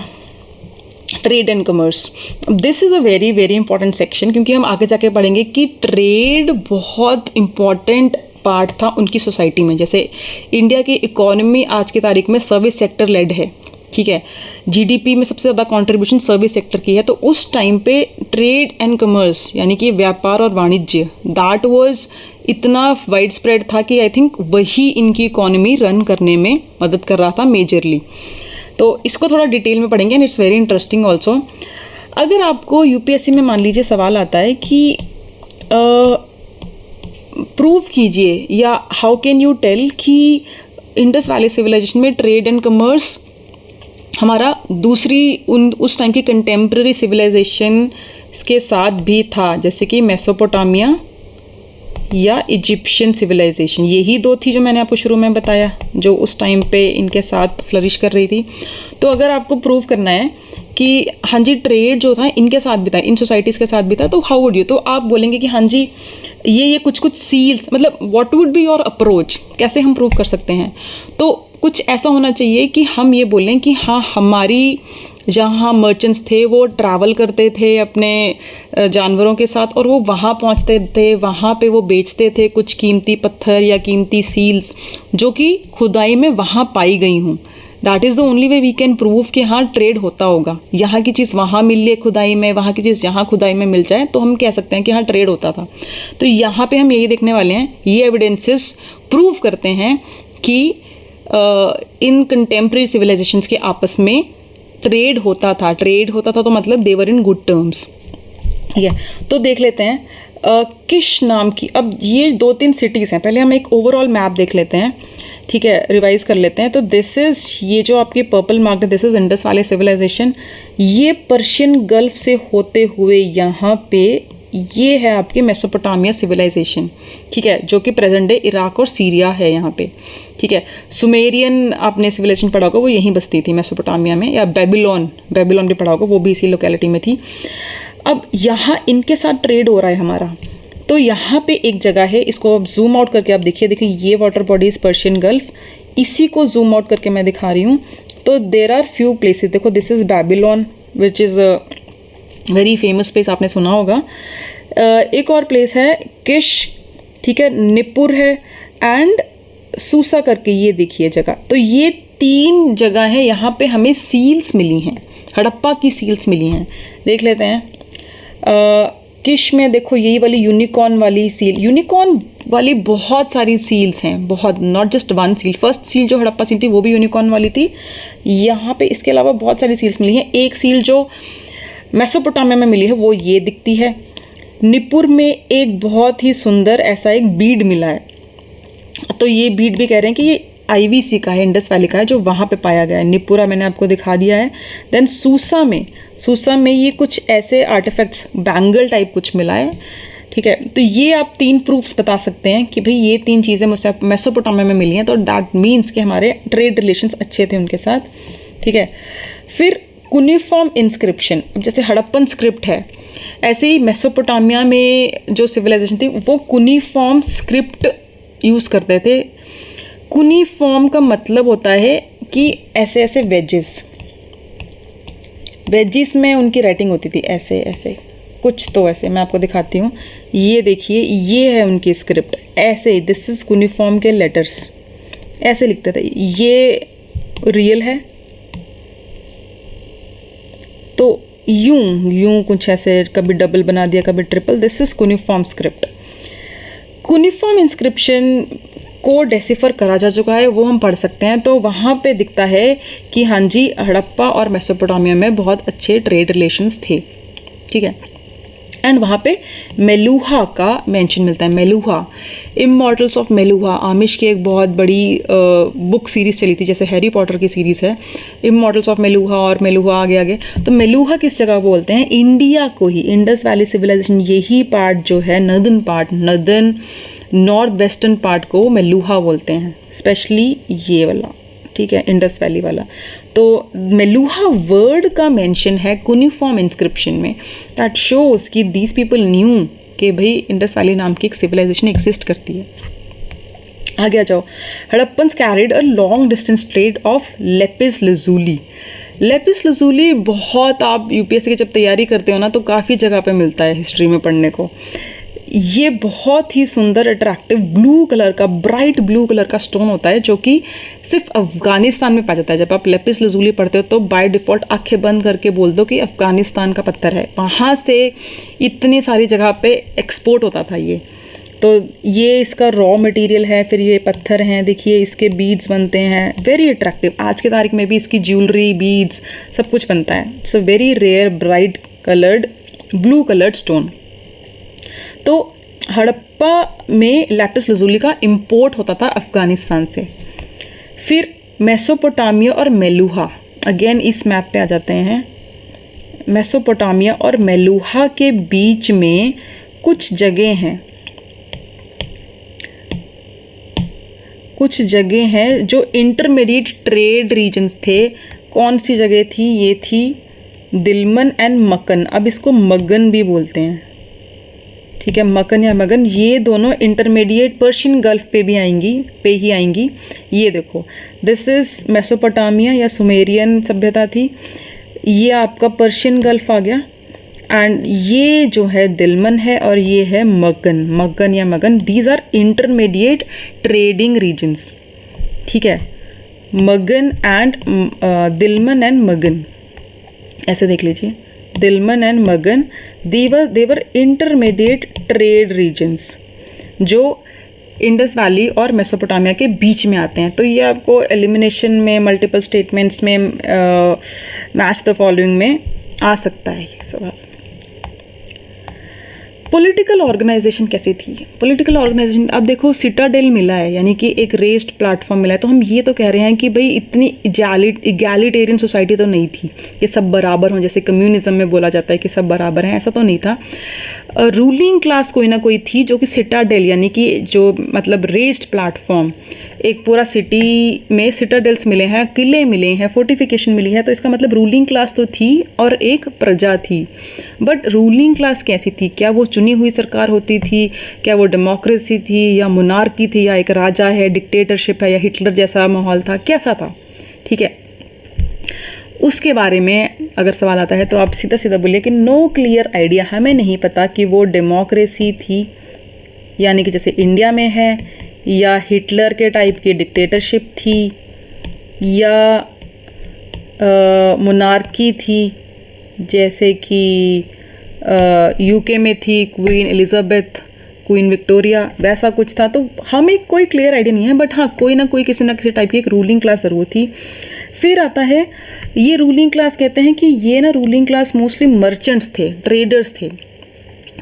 trade and commerce. This is a very very important section, क्योंकि हम आगे जाके पढ़ेंगे कि ट्रेड बहुत इंपॉर्टेंट पार्ट था उनकी सोसाइटी में। जैसे इंडिया की इकोनॉमी आज की तारीख में सर्विस सेक्टर लेड है, ठीक है, GDP में सबसे ज़्यादा कंट्रीब्यूशन सर्विस सेक्टर की है। तो उस टाइम पे ट्रेड एंड कमर्स यानी कि व्यापार और वाणिज्य, दैट वाज इतना वाइड स्प्रेड था कि आई थिंक वही इनकी इकोनॉमी रन करने में मदद कर रहा था मेजरली। तो इसको थोड़ा डिटेल में पढ़ेंगे and it's very interesting also. अगर आपको UPSC में मान लीजिए सवाल आता है कि प्रूव कीजिए या हाउ कैन यू टेल कि इंडस वैली सिविलाइजेशन में ट्रेड एंड कमर्स हमारा उस टाइम की कंटेम्प्रेरी सिविलाइजेशन के साथ भी था, जैसे कि मेसोपोटामिया या इजिप्शियन सिविलाइजेशन, यही दो थी जो मैंने आपको शुरू में बताया, जो उस टाइम पे इनके साथ फ्लरिश कर रही थी। तो अगर आपको प्रूव करना है कि हाँ जी ट्रेड जो था इनके साथ भी था, इन सोसाइटीज़ के साथ भी था, तो हाउ वुड यू, तो आप बोलेंगे कि हाँ जी ये कुछ सील्स, मतलब what would be your approach, कैसे हम प्रूव कर सकते हैं। तो कुछ ऐसा होना चाहिए कि हम ये बोलें कि हाँ हमारी जहाँ मर्चेंट्स थे वो ट्रैवल करते थे अपने जानवरों के साथ, और वो वहाँ पहुँचते थे, वहाँ पे वो बेचते थे कुछ कीमती पत्थर या कीमती सील्स जो कि खुदाई में वहाँ पाई गई हूँ। That is the only way we can prove कि हाँ ट्रेड होता होगा। यहाँ की चीज़ वहाँ मिल ले खुदाई में, वहाँ की चीज़ यहाँ खुदाई में मिल जाए, तो हम कह सकते हैं कि हाँ ट्रेड होता था। तो यहाँ पे हम यही देखने वाले हैं, ये एविडेंसेस प्रूव करते हैं कि इन कंटेम्प्रेरी सिविलाइजेशंस के आपस में ट्रेड होता था तो मतलब देवर इन गुड टर्म्स, ठीक है। तो देख लेते हैं किश नाम की, अब ये 2-3 सिटीज़ हैं, पहले हम एक ओवरऑल मैप देख लेते हैं, ठीक है, रिवाइज कर लेते हैं। तो दिस इज़, ये जो आपकी पर्पल मार्क है, this is Indus valley civilisation. ये पर्शियन गल्फ से होते हुए यहाँ पे ये है आपकी मेसोपोटामिया सिविलाइजेशन, ठीक है, जो कि प्रेजेंट डे इराक और सीरिया है यहाँ पे, ठीक है। सुमेरियन आपने सिविलाइजेशन पढ़ा होगा, वो यहीं बसती थी मेसोपोटामिया में, या बेबीलोन भी पढ़ा होगा, वो भी इसी लोकेलिटी में थी। अब यहाँ इनके साथ ट्रेड हो रहा है हमारा, तो यहाँ पे एक जगह है, इसको अब जूम आउट करके आप देखिए, ये water body is Persian gulf, इसी को जूम आउट करके मैं दिखा रही हूँ। तो देर आर फ्यू प्लेसेस, देखो this is Babylon which is very famous place, आपने सुना होगा। एक और प्लेस है किश, ठीक है, निपुर है, एंड सूसा करके ये देखिए जगह। तो ये 3 जगह है, यहाँ पे हमें सील्स मिली हैं, हड़प्पा की सील्स मिली हैं, देख लेते हैं। किश में देखो यही वाली यूनिकॉर्न वाली सील, यूनिकॉर्न वाली बहुत सारी सील्स हैं, बहुत, not just one seal. First seal जो हड़प्पा सील थी वो भी यूनिकॉर्न वाली थी। यहाँ पे इसके अलावा बहुत सारी सील्स मिली हैं। एक सील जो मेसोपोटामिया में मिली है वो ये दिखती है। निपुर में एक बहुत ही सुंदर ऐसा एक बीड मिला है, तो ये बीड भी कह रहे हैं कि ये IVC का है, इंडस वैली का है, जो वहाँ पे पाया गया है। निपुरा मैंने आपको दिखा दिया है। देन सूसा में ये कुछ ऐसे आर्टिफैक्ट्स, बैंगल टाइप कुछ मिला है, ठीक है। तो ये आप 3 प्रूफ्स बता सकते हैं कि भाई ये 3 चीज़ें मुझसे मेसोपोटामिया में मिली हैं, तो दैट मीन्स कि हमारे ट्रेड रिलेशंस अच्छे थे उनके साथ, ठीक है। फिर कुनिफॉर्म इंस्क्रिप्शन, जैसे हड़प्पन स्क्रिप्ट है, ऐसे ही मेसोपोटामिया में जो सिविलाइजेशन थी वो कुनिफॉर्म स्क्रिप्ट यूज़ करते थे। कुनिफॉर्म का मतलब होता है कि ऐसे ऐसे वेजिस में उनकी राइटिंग होती थी, ऐसे ऐसे कुछ, तो ऐसे मैं आपको दिखाती हूँ। ये देखिए, ये है उनकी स्क्रिप्ट, ऐसे, दिस इज कुनिफॉर्म के लेटर्स, ऐसे लिखते थे। ये रियल है, तो यूं कुछ ऐसे, कभी डबल बना दिया, कभी triple, this is cuneiform script. Cuneiform inscription को डेसिफर करा जा चुका है, वो हम पढ़ सकते हैं। तो वहाँ पे दिखता है कि हाँ जी, हड़प्पा और मेसोपोटामिया में बहुत अच्छे ट्रेड रिलेशंस थे, ठीक है। एंड वहाँ पे मेलुहा का मेंशन मिलता है। मेलुहा, इमॉर्टल्स ऑफ मेलुहा, आमिश की एक बहुत बड़ी बुक सीरीज़ चली थी, जैसे हैरी पॉटर की सीरीज़ है, इमॉर्टल्स ऑफ मेलुहा, और मेलुहा आगे। तो मेलुहा किस जगह बोलते हैं? इंडिया को ही, इंडस वैली सिविलाइजेशन, यही पार्ट जो है नॉर्दर्न नॉर्थ वेस्टर्न पार्ट को मेलुहा बोलते हैं, स्पेशली ये वाला, ठीक है, इंडस वैली वाला। तो मेलुहा वर्ड का मेंशन है कुनिफॉर्म इंस्क्रिप्शन में, दैट शोज कि दीज पीपल न्यू कि भाई इंडस वैली नाम की एक सिविलाइजेशन एग्जिस्ट करती है। आगे आ जाओ। Harappans carried a long distance trade off lapis lazuli. Lapis lazuli बहुत, आप UPSC की जब तैयारी करते हो ना, तो काफ़ी जगह पे मिलता है हिस्ट्री में पढ़ने को। ये बहुत ही सुंदर अट्रैक्टिव ब्लू कलर का, ब्राइट ब्लू कलर का स्टोन होता है, जो कि सिर्फ अफगानिस्तान में पाया जाता है। जब आप लेपिस लजुली पढ़ते हो तो बाय डिफ़ॉल्ट आंखें बंद करके बोल दो कि अफगानिस्तान का पत्थर है, वहाँ से इतनी सारी जगह पे एक्सपोर्ट होता था ये। तो ये इसका रॉ मटेरियल है, फिर ये पत्थर हैं, देखिए इसके बीड्स बनते हैं, वेरी अट्रैक्टिव। आज के तारीख में भी इसकी ज्वेलरी, बीड्स, सब कुछ बनता है। It's a very rare bright coloured blue coloured stone. तो हड़प्पा में लैपिस लजुली का इंपोर्ट होता था अफ़गानिस्तान से। फिर मेसोपोटामिया और मेलुहा, अगेन इस मैप पे आ जाते हैं। मेसोपोटामिया और मेलुहा के बीच में कुछ जगह हैं जो इंटरमीडिएट ट्रेड रीजन्स थे। कौन सी जगह थी? ये थी दिलमन एंड मकन। अब इसको मगन भी बोलते हैं, ठीक है, मकन या मगन। ये दोनों इंटरमीडिएट पर्शियन गल्फ पे ही आएंगी। ये देखो, दिस इज़ मेसोपोटामिया या सुमेरियन सभ्यता थी, ये आपका पर्शियन गल्फ आ गया। एंड ये जो है दिलमन है और ये है मगन या Magan. These are intermediate trading regions, ठीक है। मगन एंड दिलमन एंड मगन, ऐसे देख लीजिए, दिलमन एंड मगन, देवर इंटरमीडिएट ट्रेड रीजन्स जो इंडस वैली और मेसोपोटामिया के बीच में आते हैं। तो ये आपको एलिमिनेशन में, मल्टीपल स्टेटमेंट्स में, मैच द फॉलोइंग में आ सकता है ये सवाल। पॉलिटिकल ऑर्गेनाइजेशन कैसी थी? पॉलिटिकल ऑर्गेनाइजेशन, अब देखो सिटाडेल मिला है, यानी कि एक रेस्ड प्लेटफॉर्म मिला है, तो हम ये तो कह रहे हैं कि भाई इतनी इगैलिटेरियन सोसाइटी तो नहीं थी कि सब बराबर हों, जैसे कम्युनिज्म में बोला जाता है कि सब बराबर हैं, ऐसा तो नहीं था। रूलिंग क्लास कोई ना कोई थी जो कि सिटाडेल यानी कि जो मतलब रेस्ड प्लेटफॉर्म, एक पूरा सिटी में सिटाडेल्स मिले हैं, किले मिले हैं, फोर्टिफिकेशन मिली है, तो इसका मतलब रूलिंग क्लास तो थी और एक प्रजा थी। बट रूलिंग क्लास कैसी थी? क्या वो चुनी हुई सरकार होती थी? क्या वो डेमोक्रेसी थी या मोनार्की थी या एक राजा है, डिक्टेटरशिप है या हिटलर जैसा माहौल था? कैसा था? ठीक है, उसके बारे में अगर सवाल आता है तो आप सीधा सीधा बोलिए कि नो क्लियर आइडिया, हमें नहीं पता कि वो डेमोक्रेसी थी यानी कि जैसे इंडिया में है, या हिटलर के टाइप की डिक्टेटरशिप थी, या मोनार्की थी जैसे कि यूके में थी क्वीन एलिजाबेथ, क्वीन विक्टोरिया, वैसा कुछ था। तो हमें कोई क्लियर आइडिया नहीं है, बट हाँ कोई ना कोई किसी ना किसी टाइप की एक रूलिंग क्लास ज़रूर थी। फिर आता है ये रूलिंग क्लास, कहते हैं कि ये ना रूलिंग क्लास मोस्टली मर्चेंट्स थे, ट्रेडर्स थे,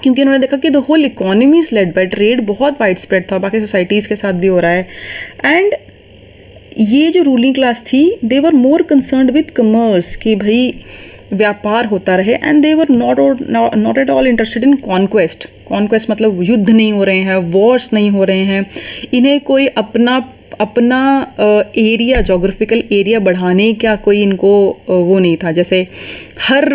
क्योंकि उन्होंने देखा कि the whole economy is led by trade, बहुत वाइड स्प्रेड था, बाकी सोसाइटीज़ के साथ भी हो रहा है। एंड ये जो रूलिंग क्लास थी दे वर मोर कंसर्न्ड विद कमर्स, कि भाई व्यापार होता रहे, and they were not at all interested in conquest. Conquest मतलब युद्ध नहीं हो रहे हैं, वॉर्स नहीं हो रहे हैं, इन्हें कोई अपना एरिया, जोग्राफिकल एरिया बढ़ाने का कोई इनको वो नहीं था। जैसे हर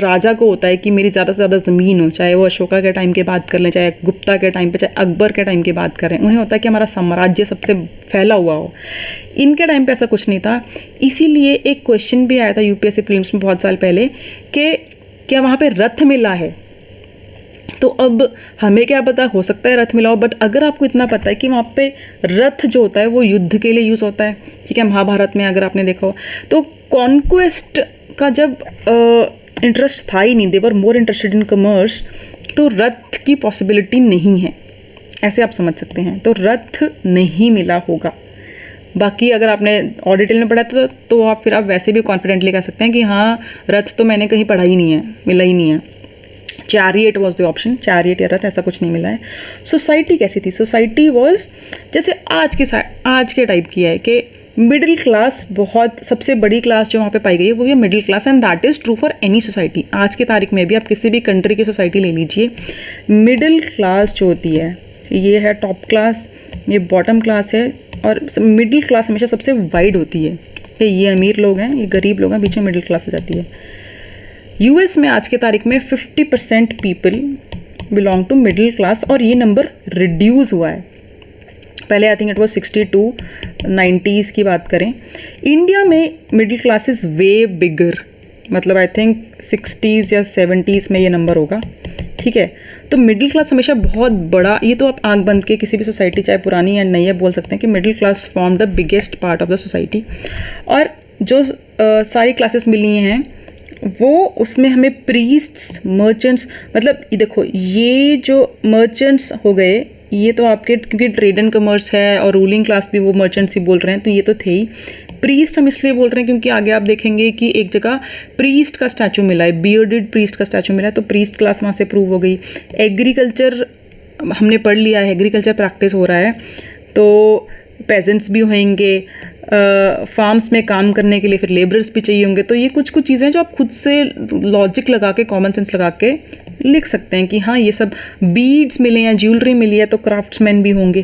राजा को होता है कि मेरी ज़्यादा से ज़्यादा ज़मीन हो, चाहे वो अशोका के टाइम की बात कर लें, चाहे गुप्ता के टाइम पे, चाहे अकबर के टाइम की बात करें, उन्हें होता है कि हमारा साम्राज्य सबसे फैला हुआ हो। इनके टाइम पे ऐसा कुछ नहीं था। इसीलिए एक क्वेश्चन भी आया था यूपीएससी प्रीलिम्स में बहुत साल पहले कि क्या वहाँ पे रथ मिला है? तो अब हमें क्या पता, हो सकता है रथ मिला हो, बट अगर आपको इतना पता है कि वहाँ पे रथ जो होता है वो युद्ध के लिए यूज़ होता है, ठीक है, महाभारत में अगर आपने देखा हो, तो कॉन्क्वेस्ट का जब इंटरेस्ट था ही नहीं, दे वर मोर इंटरेस्टेड इन कमर्स, तो रथ की पॉसिबिलिटी नहीं है, ऐसे आप समझ सकते हैं। तो रथ नहीं मिला होगा। बाकी अगर आपने और डिटेल में पढ़ा तो आप फिर आप वैसे भी कॉन्फिडेंटली कह सकते हैं कि हाँ रथ तो मैंने कहीं पढ़ा ही नहीं है, मिला ही नहीं है। Chariot was the option, chariot या रथ, ऐसा कुछ नहीं मिला है। सोसाइटी कैसी थी? सोसाइटी वॉज जैसे आज के टाइप की है कि मिडिल क्लास, बहुत सबसे बड़ी क्लास जो वहाँ पे पाई गई है वो ये middle class, and that is true for any society. आज की तारीख में भी आप किसी भी कंट्री की सोसाइटी ले लीजिए, मिडिल क्लास जो होती है ये है टॉप क्लास, ये बॉटम क्लास है, और मिडिल क्लास हमेशा सबसे वाइड होती है कि ये अमीर लोग हैं, ये गरीब लोग हैं, बीच में मिडिल क्लास आ जाती है। यूएस में आज की तारीख में 50% people belong to middle class, और ये नंबर रिड्यूस हुआ है। पहले I think it was 62, 90s की बात करें। इंडिया में मिडिल क्लास इज़ वे बिगर, मतलब आई थिंक 60s या 70s में ये नंबर होगा, ठीक है। तो मिडिल क्लास हमेशा बहुत बड़ा, ये तो आप आंख बंद के किसी भी सोसाइटी चाहे पुरानी या नई है बोल सकते हैं कि middle class form the biggest part of the society. और जो सारी क्लासेस मिली हैं वो उसमें हमें प्रीस्ट्स, मर्चेंट्स, मतलब ये देखो ये जो मर्चेंट्स हो गए ये तो आपके, क्योंकि ट्रेड एंड कमर्स है और रूलिंग क्लास भी वो मर्चेंट्स ही बोल रहे हैं, तो ये तो थे ही। प्रीस्ट हम इसलिए बोल रहे हैं क्योंकि आगे आप देखेंगे कि एक जगह प्रीस्ट का स्टैचू मिला है, बियर्डेड प्रीस्ट का स्टैचू मिला है, तो प्रीस्ट क्लास वहाँ से प्रूव हो गई। एग्रीकल्चर हमने पढ़ लिया है, एग्रीकल्चर प्रैक्टिस हो रहा है, तो पेजेंट्स भी होंगे, फार्म्स में काम करने के लिए फिर लेबरर्स भी चाहिए होंगे। तो ये कुछ चीज़ें जो आप खुद से लॉजिक लगा के, कॉमन सेंस लगा के लिख सकते हैं कि हाँ ये सब बीड्स मिले हैं, ज्वेलरी मिली है, तो क्राफ्ट्समैन भी होंगे।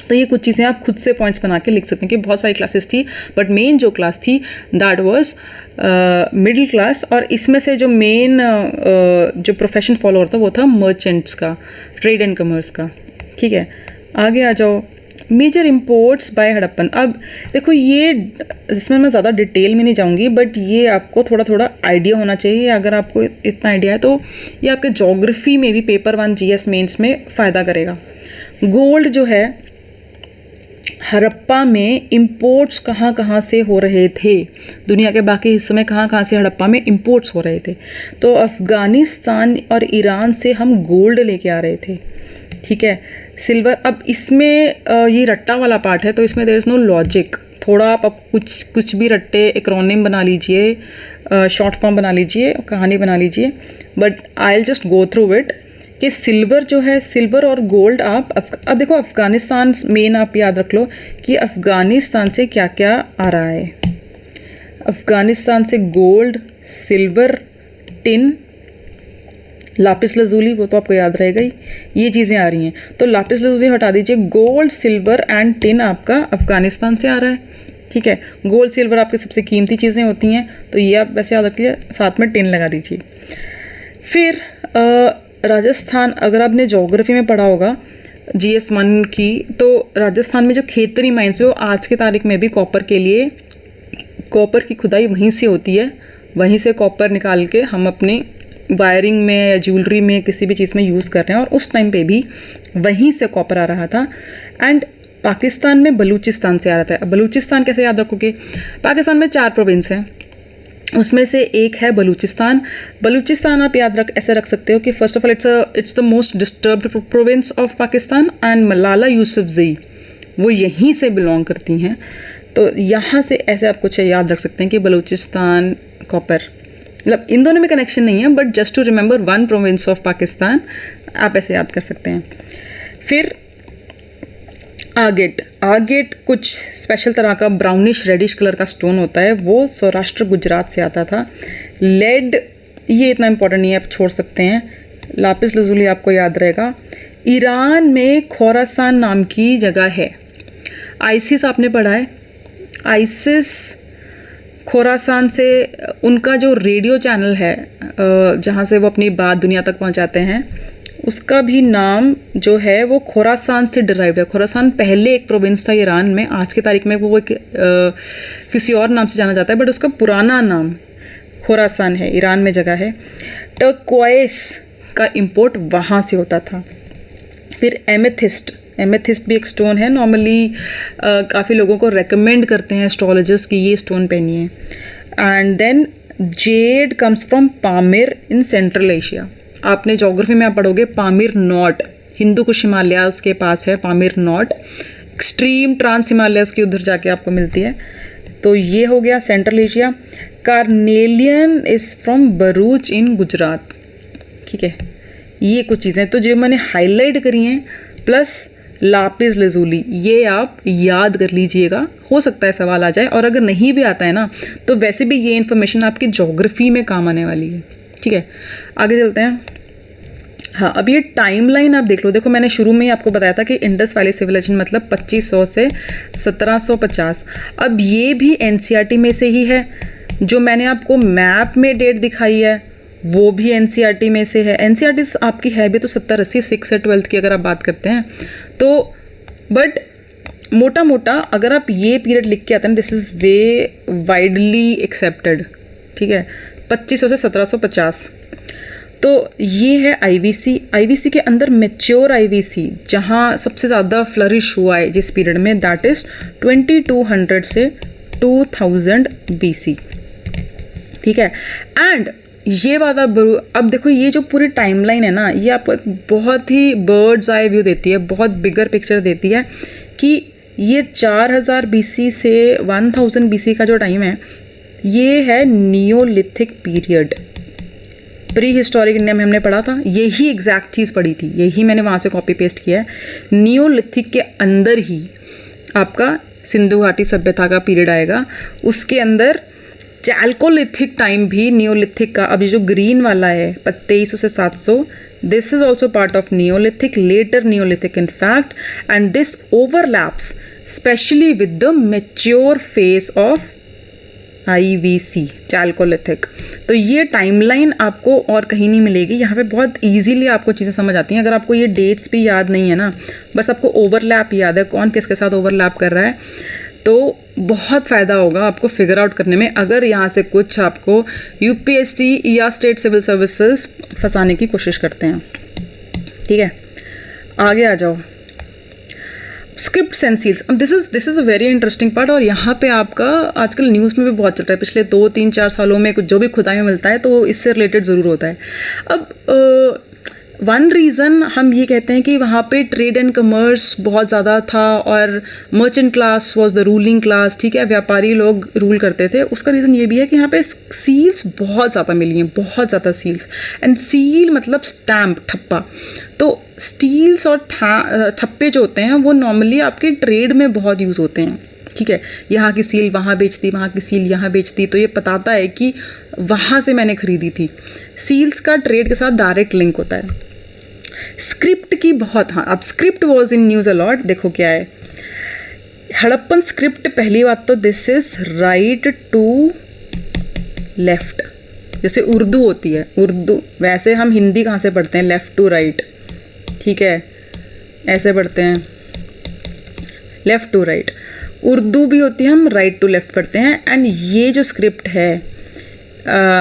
तो ये कुछ चीज़ें आप खुद से पॉइंट्स बना के लिख सकते हैं कि बहुत सारी क्लासेस थी, बट मेन जो क्लास थी दैट वाज मिडिल क्लास। और इसमें से जो मेन जो प्रोफेशन फॉलो होता वो था मर्चेंट्स का, ट्रेड एंड कमर्स का, ठीक है। आगे आ जाओ, मेजर इम्पोर्ट्स बाय हड़प्पन। अब देखो ये, इसमें मैं ज़्यादा डिटेल में नहीं जाऊँगी, बट ये आपको थोड़ा थोड़ा आइडिया होना चाहिए। अगर आपको इतना आइडिया है तो ये आपके ज्योग्राफी में भी पेपर 1 GS मेंस में फ़ायदा करेगा। गोल्ड जो है हड़प्पा में इंपोर्ट्स कहाँ कहाँ से हो रहे थे, दुनिया के बाकी हिस्सों में कहाँ से हड़प्पा में इंपोर्ट्स हो रहे थे। तो अफ़गानिस्तान और ईरान से हम गोल्ड लेके आ रहे थे, ठीक है। सिल्वर, अब इसमें ये रट्टा वाला पार्ट है, तो इसमें देयर इज़ नो लॉजिक। थोड़ा आप कुछ भी रट्टे एक्रोनिम बना लीजिए, शॉर्ट फॉर्म बना लीजिए, कहानी बना लीजिए, but I will just go through it कि सिल्वर जो है, सिल्वर और गोल्ड आप अब देखो अफ़गानिस्तान मेन आप याद रख लो कि अफ़गानिस्तान से क्या क्या आ रहा है। अफ़गानिस्तान से gold, silver, tin, lapis lazuli वो तो आपको याद रहेगा ही, ये चीज़ें आ रही हैं, तो लापिस lazuli हटा दीजिए। गोल्ड, सिल्वर एंड टिन आपका अफगानिस्तान से आ रहा है, ठीक है। गोल्ड सिल्वर आपकी सबसे कीमती चीज़ें होती हैं, तो ये आप वैसे याद रखिए, साथ में टिन लगा दीजिए। फिर राजस्थान, अगर आपने ज्योग्राफी में पढ़ा होगा GS 1 की, तो राजस्थान में जो खेतरी माइंस है वो आज की तारीख में भी कॉपर के लिए, कॉपर की खुदाई वहीं से होती है, वहीं से कॉपर निकाल के हम अपनी वायरिंग में या ज्वेलरी में किसी भी चीज़ में यूज़ कर रहे हैं, और उस टाइम पे भी वहीं से कॉपर आ रहा था। एंड पाकिस्तान में बलूचिस्तान से आ रहा था। बलूचिस्तान कैसे याद रखोगे? पाकिस्तान में 4 प्रोविंस हैं, उसमें से एक है बलूचिस्तान। बलूचिस्तान आप याद ऐसे रख सकते हो कि first of all it's the most disturbed province of Pakistan, and Malala Yousafzai वो यहीं से बिलोंग करती हैं। तो यहाँ से ऐसे आप कुछ याद रख सकते हैं कि बलूचिस्तान, कॉपर, मतलब इन दोनों में कनेक्शन नहीं है, but just to remember 1 province of Pakistan, आप ऐसे याद कर सकते हैं। फिर आगेट कुछ स्पेशल तरह का ब्राउनिश रेडिश कलर का स्टोन होता है, वो सौराष्ट्र गुजरात से आता था। लेड, ये इतना इंपॉर्टेंट नहीं है, आप छोड़ सकते हैं। लापिस lazuli आपको याद रहेगा। ईरान में खोरासान नाम की जगह है। आइसिस आपने पढ़ा है, आइसिस खोरासान से उनका जो रेडियो चैनल है जहाँ से वो अपनी बात दुनिया तक पहुँचाते हैं, उसका भी नाम जो है वो खोरासान से डिराइव है। खोरासान पहले एक प्रोविंस था ईरान में, आज की तारीख में वो किसी और नाम से जाना जाता है, बट उसका पुराना नाम खोरासान है, ईरान में जगह है। टर्क्वाइस का इंपोर्ट वहाँ से होता था। फिर एमेथिस्ट भी एक स्टोन है, नॉर्मली काफ़ी लोगों को रेकमेंड करते हैं एस्ट्रोलॉजर्स कि ये स्टोन पहनिए। And then jade comes from Pamir in central Asia. आपने ज्योग्राफी में आप पढ़ोगे पामिर नॉट, हिंदू कुश हिमालयाज के पास है Pamir knot, extreme trans Himalayas की उधर जाके आपको मिलती है। तो ये हो गया Central Asia. Carnelian is from Bharuch in Gujarat, ठीक है। ये कुछ चीज़ें तो जो मैंने हाईलाइट करी हैं, प्लस लापिस lazuli, ये आप याद कर लीजिएगा, हो सकता है सवाल आ जाए, और अगर नहीं भी आता है ना तो वैसे भी ये इन्फॉर्मेशन आपकी ज्योग्राफी में काम आने वाली है, ठीक है। आगे चलते हैं। हाँ, अब ये टाइमलाइन आप देख लो। देखो मैंने शुरू में ही आपको बताया था कि इंडस वैली सिविलाइजेशन मतलब 2500 से 1750। अब ये भी NCERT में से ही है। जो मैंने आपको मैप में डेट दिखाई है वो भी NCERT में से है। NCERT आपकी है भी तो 70-80 6 से 12th की अगर आप बात करते हैं तो, बट मोटा मोटा अगर आप ये पीरियड लिख के आते हैं, this is way widely accepted, ठीक है, 2500 से 1750। तो ये है IVC के अंदर मैच्योर IVC जहाँ सबसे ज़्यादा फ्लरिश हुआ है जिस पीरियड में, दैट इज़ 2200 से 2000 BC, ठीक है। एंड ये बात अब देखो, ये जो पूरी टाइमलाइन है ना, ये आपको एक बहुत ही बर्ड्स आई व्यू देती है, बहुत बिगर पिक्चर देती है कि ये 4000 BC से 1000 BC का जो टाइम है, ये है Neolithic period. Pre historic India में हमने पढ़ा था, यही एग्जैक्ट चीज़ पढ़ी थी, यही मैंने वहाँ से कॉपी पेस्ट किया है। नियोलिथिक के अंदर ही आपका सिंधु घाटी सभ्यता का पीरियड आएगा, उसके अंदर चैल्कोलिथिक टाइम भी नियोलिथिक का, अभी जो ग्रीन वाला है 2300 से 700, this is also part of neolithic, later neolithic in fact, and this overlaps specially with the mature phase of IVC chalcolithic. तो ये टाइमलाइन आपको और कहीं नहीं मिलेगी, यहाँ पे बहुत इजीली आपको चीज़ें समझ आती हैं। अगर आपको ये डेट्स भी याद नहीं है ना, बस आपको ओवरलैप याद है, कौन किसके साथ ओवरलैप कर रहा है, तो बहुत फ़ायदा होगा आपको फिगर आउट करने में, अगर यहाँ से कुछ आपको UPSC या स्टेट सिविल सर्विसेज फंसाने की कोशिश करते हैं, ठीक है। आगे आ जाओ, स्क्रिप्ट्स एंड सील्स। अब this is a very interesting part, और यहाँ पे आपका आजकल न्यूज़ में भी बहुत चल रहा है, पिछले 2-3-4 सालों में कुछ जो भी खुदाई में मिलता है तो इससे रिलेटेड ज़रूर होता है। अब वन रीज़न हम ये कहते हैं कि वहाँ पे ट्रेड एंड कमर्स बहुत ज़्यादा था और merchant class was the ruling class, ठीक है, व्यापारी लोग रूल करते थे। उसका रीज़न ये भी है कि यहाँ पे सील्स बहुत ज़्यादा मिली हैं, बहुत ज़्यादा सील्स। एंड सील मतलब स्टैम्प, ठप्पा। तो स्टील्स और ठप्पे जो होते हैं वो नॉर्मली आपके ट्रेड में बहुत यूज़ होते हैं, ठीक है। यहाँ की सील वहाँ बेचती, वहाँ की सील यहाँ बेचती, तो ये बताता है कि वहाँ से मैंने खरीदी थी। सील्स का ट्रेड के साथ डायरेक्ट लिंक होता है। स्क्रिप्ट की बहुत, हाँ, अब script was in news a lot. देखो क्या है हड़प्पन स्क्रिप्ट। पहली बात तो this is right to left, जैसे उर्दू होती है, उर्दू वैसे हम हिंदी कहाँ से पढ़ते हैं, लेफ़्ट टू राइट, ठीक है, ऐसे पढ़ते हैं, लेफ़्ट टू राइट। उर्दू भी होती है, हम राइट टू लेफ़्ट पढ़ते हैं। एंड ये जो स्क्रिप्ट है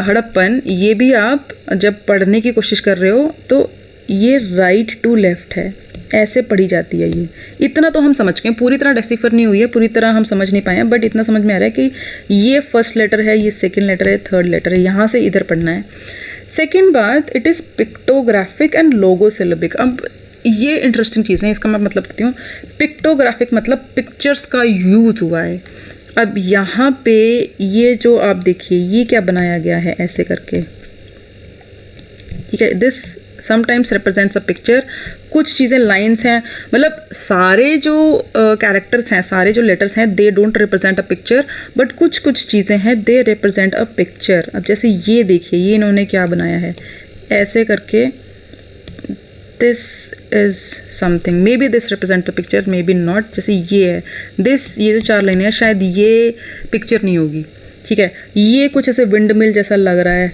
हड़प्पन, ये भी आप जब पढ़ने की कोशिश कर रहे हो तो ये राइट टू लेफ़्ट है, ऐसे पढ़ी जाती है। ये इतना तो हम समझ गए, पूरी तरह डेसिफर नहीं हुई है, पूरी तरह हम समझ नहीं पाए हैं, बट इतना समझ में आ रहा है कि ये फर्स्ट लेटर है, ये सेकंड लेटर है, थर्ड लेटर है, यहाँ से इधर पढ़ना है। सेकंड बात, इट इज़ पिक्टोग्राफिक एंड लोगोसिलेबिक। अब ये इंटरेस्टिंग चीज़ है, इसका मैं मतलब देती हूँ। पिक्टोग्राफिक मतलब पिक्चर्स का यूज़ हुआ है। अब यहाँ पे ये जो आप देखिए, ये क्या बनाया गया है ऐसे करके, ठीक है, this sometimes represents a picture. कुछ चीज़ें लाइन्स हैं, मतलब सारे जो कैरेक्टर्स हैं, सारे जो लेटर्स हैं, they don't represent a picture, but कुछ कुछ चीज़ें हैं दे रिप्रेजेंट अ पिक्चर। अब जैसे ये देखिए, ये इन्होंने क्या बनाया है ऐसे करके, this is something, may be this represent the picture, may be not. जैसे ये है दिस, ये जो 4 लाइनें हैं, शायद ये पिक्चर नहीं होगी, ठीक है। ये कुछ ऐसे विंड मिल जैसा लग रहा है,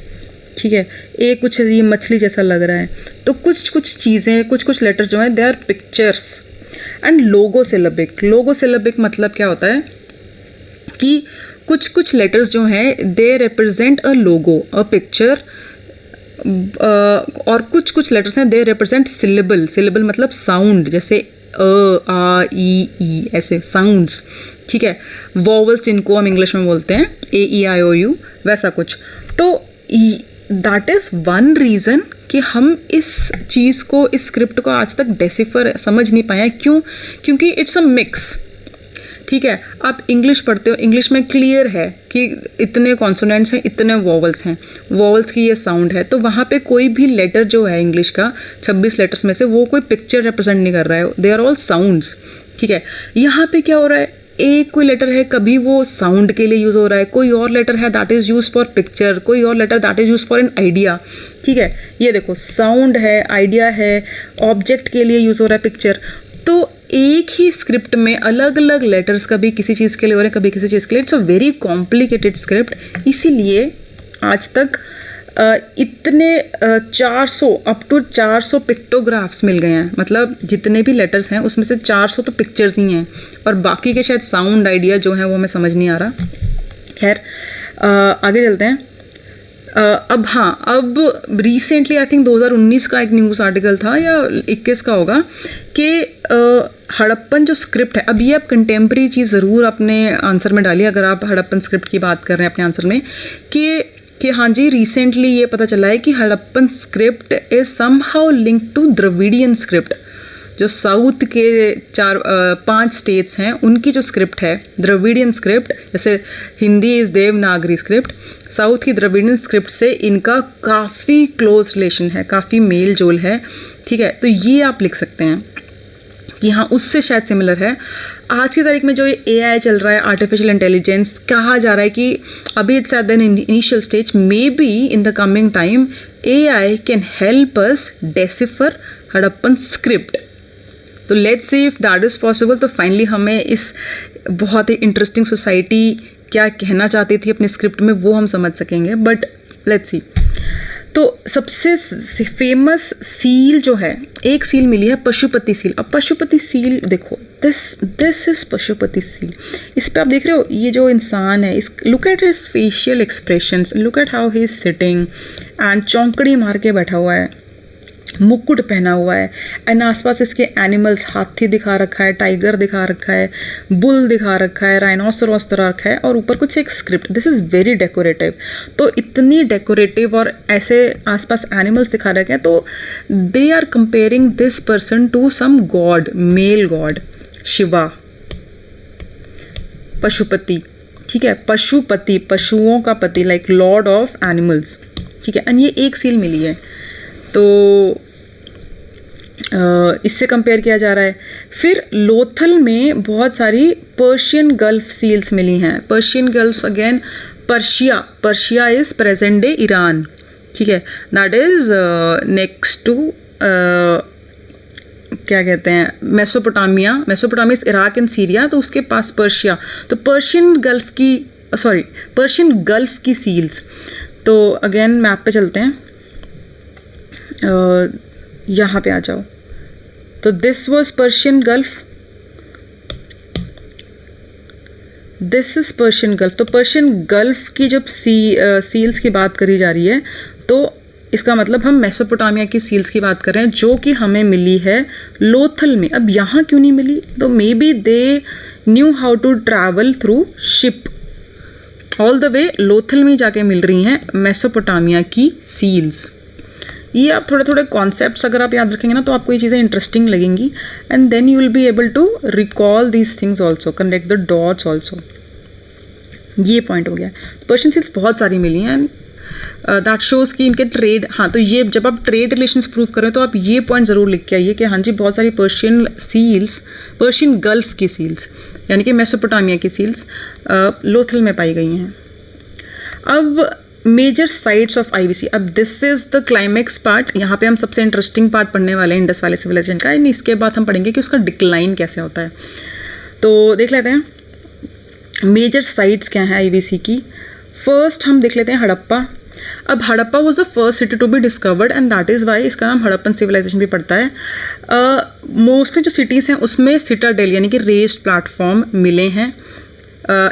ठीक है, एक कुछ ये मछली जैसा लग रहा है। तो कुछ कुछ चीज़ें, कुछ कुछ लेटर्स जो हैं दे आर पिक्चर्स। एंड लोगोसिलेबिक, लोगोसिलेबिक मतलब क्या होता है कि कुछ कुछ लेटर्स जो हैं they represent a logo, a picture, और कुछ कुछ लेटर्स हैं दे रिप्रेजेंट सिलेबल। सिलेबल मतलब साउंड, जैसे अ, आ, ई, ऐसे साउंड्स, ठीक है। वॉवल्स जिनको हम इंग्लिश में बोलते हैं, ए, ई, आई, ओ, यू, वैसा कुछ। तो दैट इज़ वन रीज़न कि हम इस चीज़ को, इस स्क्रिप्ट को आज तक डेसिफर समझ नहीं पाए। क्यों? क्योंकि इट्स अ मिक्स, ठीक है। आप इंग्लिश पढ़ते हो, इंग्लिश में क्लियर है कि इतने कॉन्सोनेंट्स हैं, इतने वॉवल्स हैं, वॉवल्स की ये साउंड है। तो वहाँ पे कोई भी लेटर जो है इंग्लिश का 26 लेटर्स में से वो कोई पिक्चर रिप्रेजेंट नहीं कर रहा है, दे आर ऑल साउंड्स, ठीक है। यहाँ पे क्या हो रहा है, एक कोई लेटर है, कभी वो साउंड के लिए यूज़ हो रहा है, कोई और लेटर है that is use for picture, कोई और letter that is use for an idea, ठीक है। ये देखो साउंड है, आइडिया है, ऑब्जेक्ट के लिए यूज़ हो रहा है पिक्चर। तो एक ही स्क्रिप्ट में अलग अलग लेटर्स कभी किसी चीज़ के लिए हो रहे हैं, कभी किसी चीज़ के लिए। It's a very complicated script. इसीलिए आज तक इतने 400 अप टू 400 पिक्टोग्राफ्स मिल गए हैं। मतलब जितने भी लेटर्स हैं उसमें से 400 तो पिक्चर्स ही हैं, और बाकी के शायद साउंड आइडिया जो है वो हमें समझ नहीं आ रहा। खैर आगे चलते हैं। अब हाँ, अब रिसेंटली आई थिंक 2019 का एक न्यूज़ आर्टिकल था या 21 का होगा कि हड़प्पन जो स्क्रिप्ट है, अब ये आप कंटेम्प्रेरी चीज़ ज़रूर अपने आंसर में डालिए अगर आप हड़प्पन स्क्रिप्ट की बात कर रहे हैं अपने आंसर में, कि हाँ जी रिसेंटली ये पता चला है कि Harappan script is somehow link to Dravidian script. जो साउथ के 5 स्टेट्स हैं उनकी जो स्क्रिप्ट है द्रविडियन स्क्रिप्ट, जैसे Hindi is Devanagari script, south की द्रविडियन स्क्रिप्ट से इनका काफ़ी क्लोज रिलेशन है, काफ़ी मेल जोल है, ठीक है। तो ये आप लिख सकते हैं कि हाँ उससे शायद सिमिलर है। आज की तारीख में जो ये AI चल रहा है, आर्टिफिशियल इंटेलिजेंस, कहा जा रहा है कि अभी it's at an initial stage, may be in the coming time AI can help us decipher Harappan script. तो let's see if that is possible. तो फाइनली हमें इस बहुत ही इंटरेस्टिंग सोसाइटी क्या कहना चाहती थी अपनी स्क्रिप्ट में वो हम समझ सकेंगे, बट लेट्स सी। तो सबसे फेमस सील जो है, एक सील मिली है पशुपति सील। अब पशुपति सील देखो, दिस इज पशुपति सील। इस पे आप देख रहे हो ये जो इंसान है, इस look at his facial expressions, look at how he is sitting and चौंकड़ी मार के बैठा हुआ है, मुकुट पहना हुआ है, एंड आसपास इसके एनिमल्स, हाथी दिखा रखा है, टाइगर दिखा रखा है, बुल दिखा रखा है, राइनोसोरस दिखा रखा है, और ऊपर कुछ एक script. This is very decorative. तो इतनी डेकोरेटिव और ऐसे आसपास एनिमल्स दिखा रखे हैं, तो they are comparing this person to some god, male god, Shiva, Pashupati, ठीक है, पशुपति, पशुओं का पति, लाइक लॉर्ड ऑफ एनिमल्स, ठीक है। एंड ये एक सील मिली है, तो इससे कंपेयर किया जा रहा है। फिर लोथल में बहुत सारी पर्शियन गल्फ सील्स मिली हैं। Persian gulf again Persia is present day Iran, ठीक है, दैट इज नेक्स्ट टू क्या कहते हैं Mesopotamia is Iraq and Syria, तो उसके पास पर्शिया, तो पर्शियन गल्फ की सील्स। तो अगेन मैप पे चलते हैं, यहाँ पे आ जाओ, तो this was Persian gulf, this is Persian gulf. तो पर्शियन गल्फ की जब सील्स की बात करी जा रही है तो इसका मतलब हम मेसोपोटामिया की सील्स की बात कर रहे हैं, जो कि हमें मिली है लोथल में। अब यहाँ क्यों नहीं मिली, तो may be they knew how to travel through ship, all the way Lothal में जाके मिल रही हैं मेसोपोटामिया की सील्स। ये आप थोड़े थोड़े कॉन्सेप्ट्स अगर आप याद रखेंगे ना तो आपको ये चीज़ें इंटरेस्टिंग लगेंगी, and then you will be able to recall these things also, connect the dots also. ये पॉइंट हो गया। पर्शियन सील्स बहुत सारी मिली हैं, दैट शोज़ कि इनके ट्रेड, हाँ तो ये जब आप ट्रेड रिलेशंस प्रूव करें तो आप ये पॉइंट ज़रूर लिख के आइए कि हाँ जी बहुत सारी पर्शियन गल्फ की सील्स यानी कि मेसोपोटामिया की सील्स लोथल में पाई गई हैं। अब मेजर साइट्स ऑफ आईवीसी, अब this is the climax part, यहाँ पे हम सबसे इंटरेस्टिंग पार्ट पढ़ने वाले हैं इंडस वैली सिविलाइजेशन का, एंड इसके बाद हम पढ़ेंगे कि उसका डिक्लाइन कैसे होता है। तो देख लेते हैं मेजर साइट्स क्या हैं आईवीसी की। फर्स्ट हम देख लेते हैं हड़प्पा। अब Harappa was the first city to be discovered and that is why इसका नाम हड़प्पन सिविलाइजेशन भी पड़ता है। मोस्टली जो सिटीज़ हैं उसमें सिटाडेल यानी कि रेस्ड प्लेटफॉर्म मिले हैं,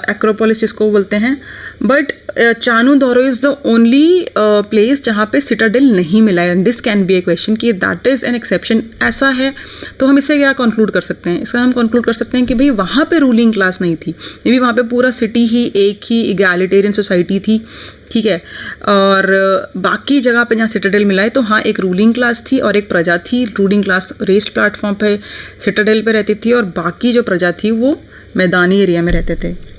एक्रोपोलिस जिसको बोलते हैं, but Chanhudaro is the only place जहाँ पे सिटाडेल नहीं मिला है। This can be a question कि दैट इज़ एन एक्सेप्शन, ऐसा है तो हम इससे क्या कंक्लूड कर सकते हैं, इसका हम कंक्लूड कर सकते हैं कि भाई वहाँ पे रूलिंग क्लास नहीं थी, मे बी वहाँ पे पूरा सिटी ही एक ही इगैलिटेरियन सोसाइटी थी, ठीक है, और बाकी जगह पे जहाँ सिटाडेल मिला है तो हाँ एक रूलिंग क्लास थी और एक प्रजा थी। रूलिंग क्लास रेस्ड प्लेटफॉर्म पे सिटाडेल पे रहती थी और बाकी जो प्रजा थी वो मैदानी एरिया में रहते थे।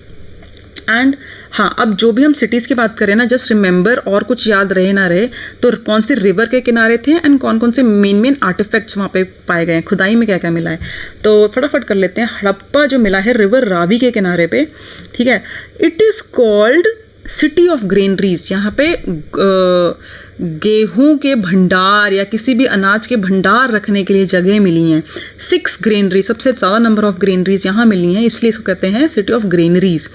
एंड हाँ, अब जो भी हम सिटीज़ की बात करें ना, जस्ट रिमेंबर, और कुछ याद रहे ना रहे तो कौन से रिवर के किनारे थे एंड कौन कौन से मेन आर्टिफैक्ट्स वहाँ पे पाए गए हैं, खुदाई में क्या क्या मिला है। तो फटाफट कर लेते हैं। हड़प्पा जो मिला है रिवर रावी के किनारे पे, ठीक है, it is called city of granaries. यहाँ पे गेहूं के भंडार या किसी भी अनाज के भंडार रखने के लिए जगह मिली हैं। 6 ग्रेनरी, सबसे ज़्यादा नंबर ऑफ ग्रेनरीज यहाँ मिली हैं, इसलिए इसको कहते हैं सिटी ऑफ ग्रेनरीज।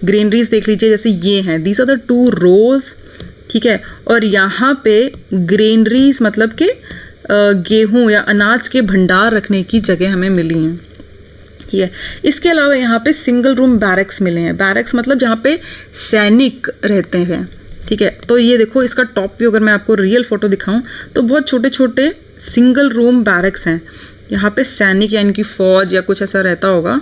ग्रेनरीज देख लीजिए, जैसे ये हैं, दीज आर द 2 रोज, ठीक है, और यहाँ पे ग्रेनरीज मतलब कि गेहूं या अनाज के भंडार रखने की जगह हमें मिली हैं, ठीक है। इसके अलावा यहाँ पे सिंगल रूम बैरक्स मिले हैं। बैरक्स मतलब जहाँ पे सैनिक रहते हैं, ठीक है। तो ये देखो इसका टॉप व्यू, अगर मैं आपको रियल फोटो दिखाऊं तो बहुत छोटे छोटे सिंगल रूम बैरक्स हैं। यहाँ पे सैनिक यानी कि फौज या कुछ ऐसा रहता होगा।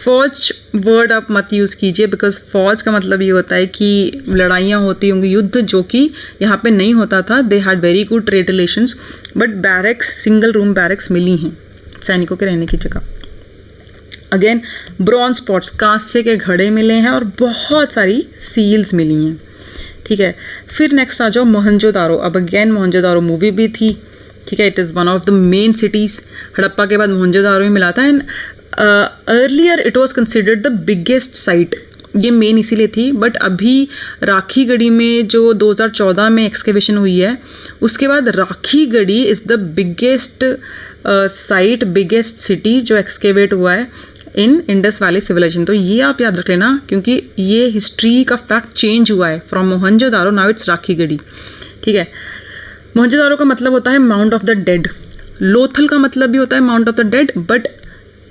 फौज वर्ड आप मत यूज़ कीजिए, बिकॉज फौज का मतलब ये होता है कि लड़ाइयाँ होती होंगी, युद्ध, जो कि यहाँ पे नहीं होता था। They had very good trade relations, but barracks, single room barracks मिली हैं सैनिकों के रहने की जगह। अगेन ब्रॉन्ज पॉट्स, कांसे के घड़े मिले हैं और बहुत सारी सील्स मिली हैं, ठीक है। फिर नेक्स्ट आ जाओ मोहनजोदारो। अब अगेन मोहनजोदारो मूवी भी थी, ठीक है, it is one of the main cities. Harappa के बाद मोहनजोदारो ही मिला था, and earlier it was considered the biggest site. ये मेन इसीलिए थी, बट अभी राखीगढ़ी में जो 2014 में एक्सकेवेशन हुई है, उसके बाद Rakhigarhi is the biggest site, biggest city जो एक्सकेवेट हुआ है इन इंडस वैली सिविलाइजेशन। तो ये आप याद रख लेना, क्योंकि ये हिस्ट्री का फैक्ट चेंज हुआ है from Mohenjodaro, now it's Rakhigarhi, ठीक है। मोहनजोदारो का मतलब होता है mount of the dead. Lothal का मतलब भी होता है mount of the dead, but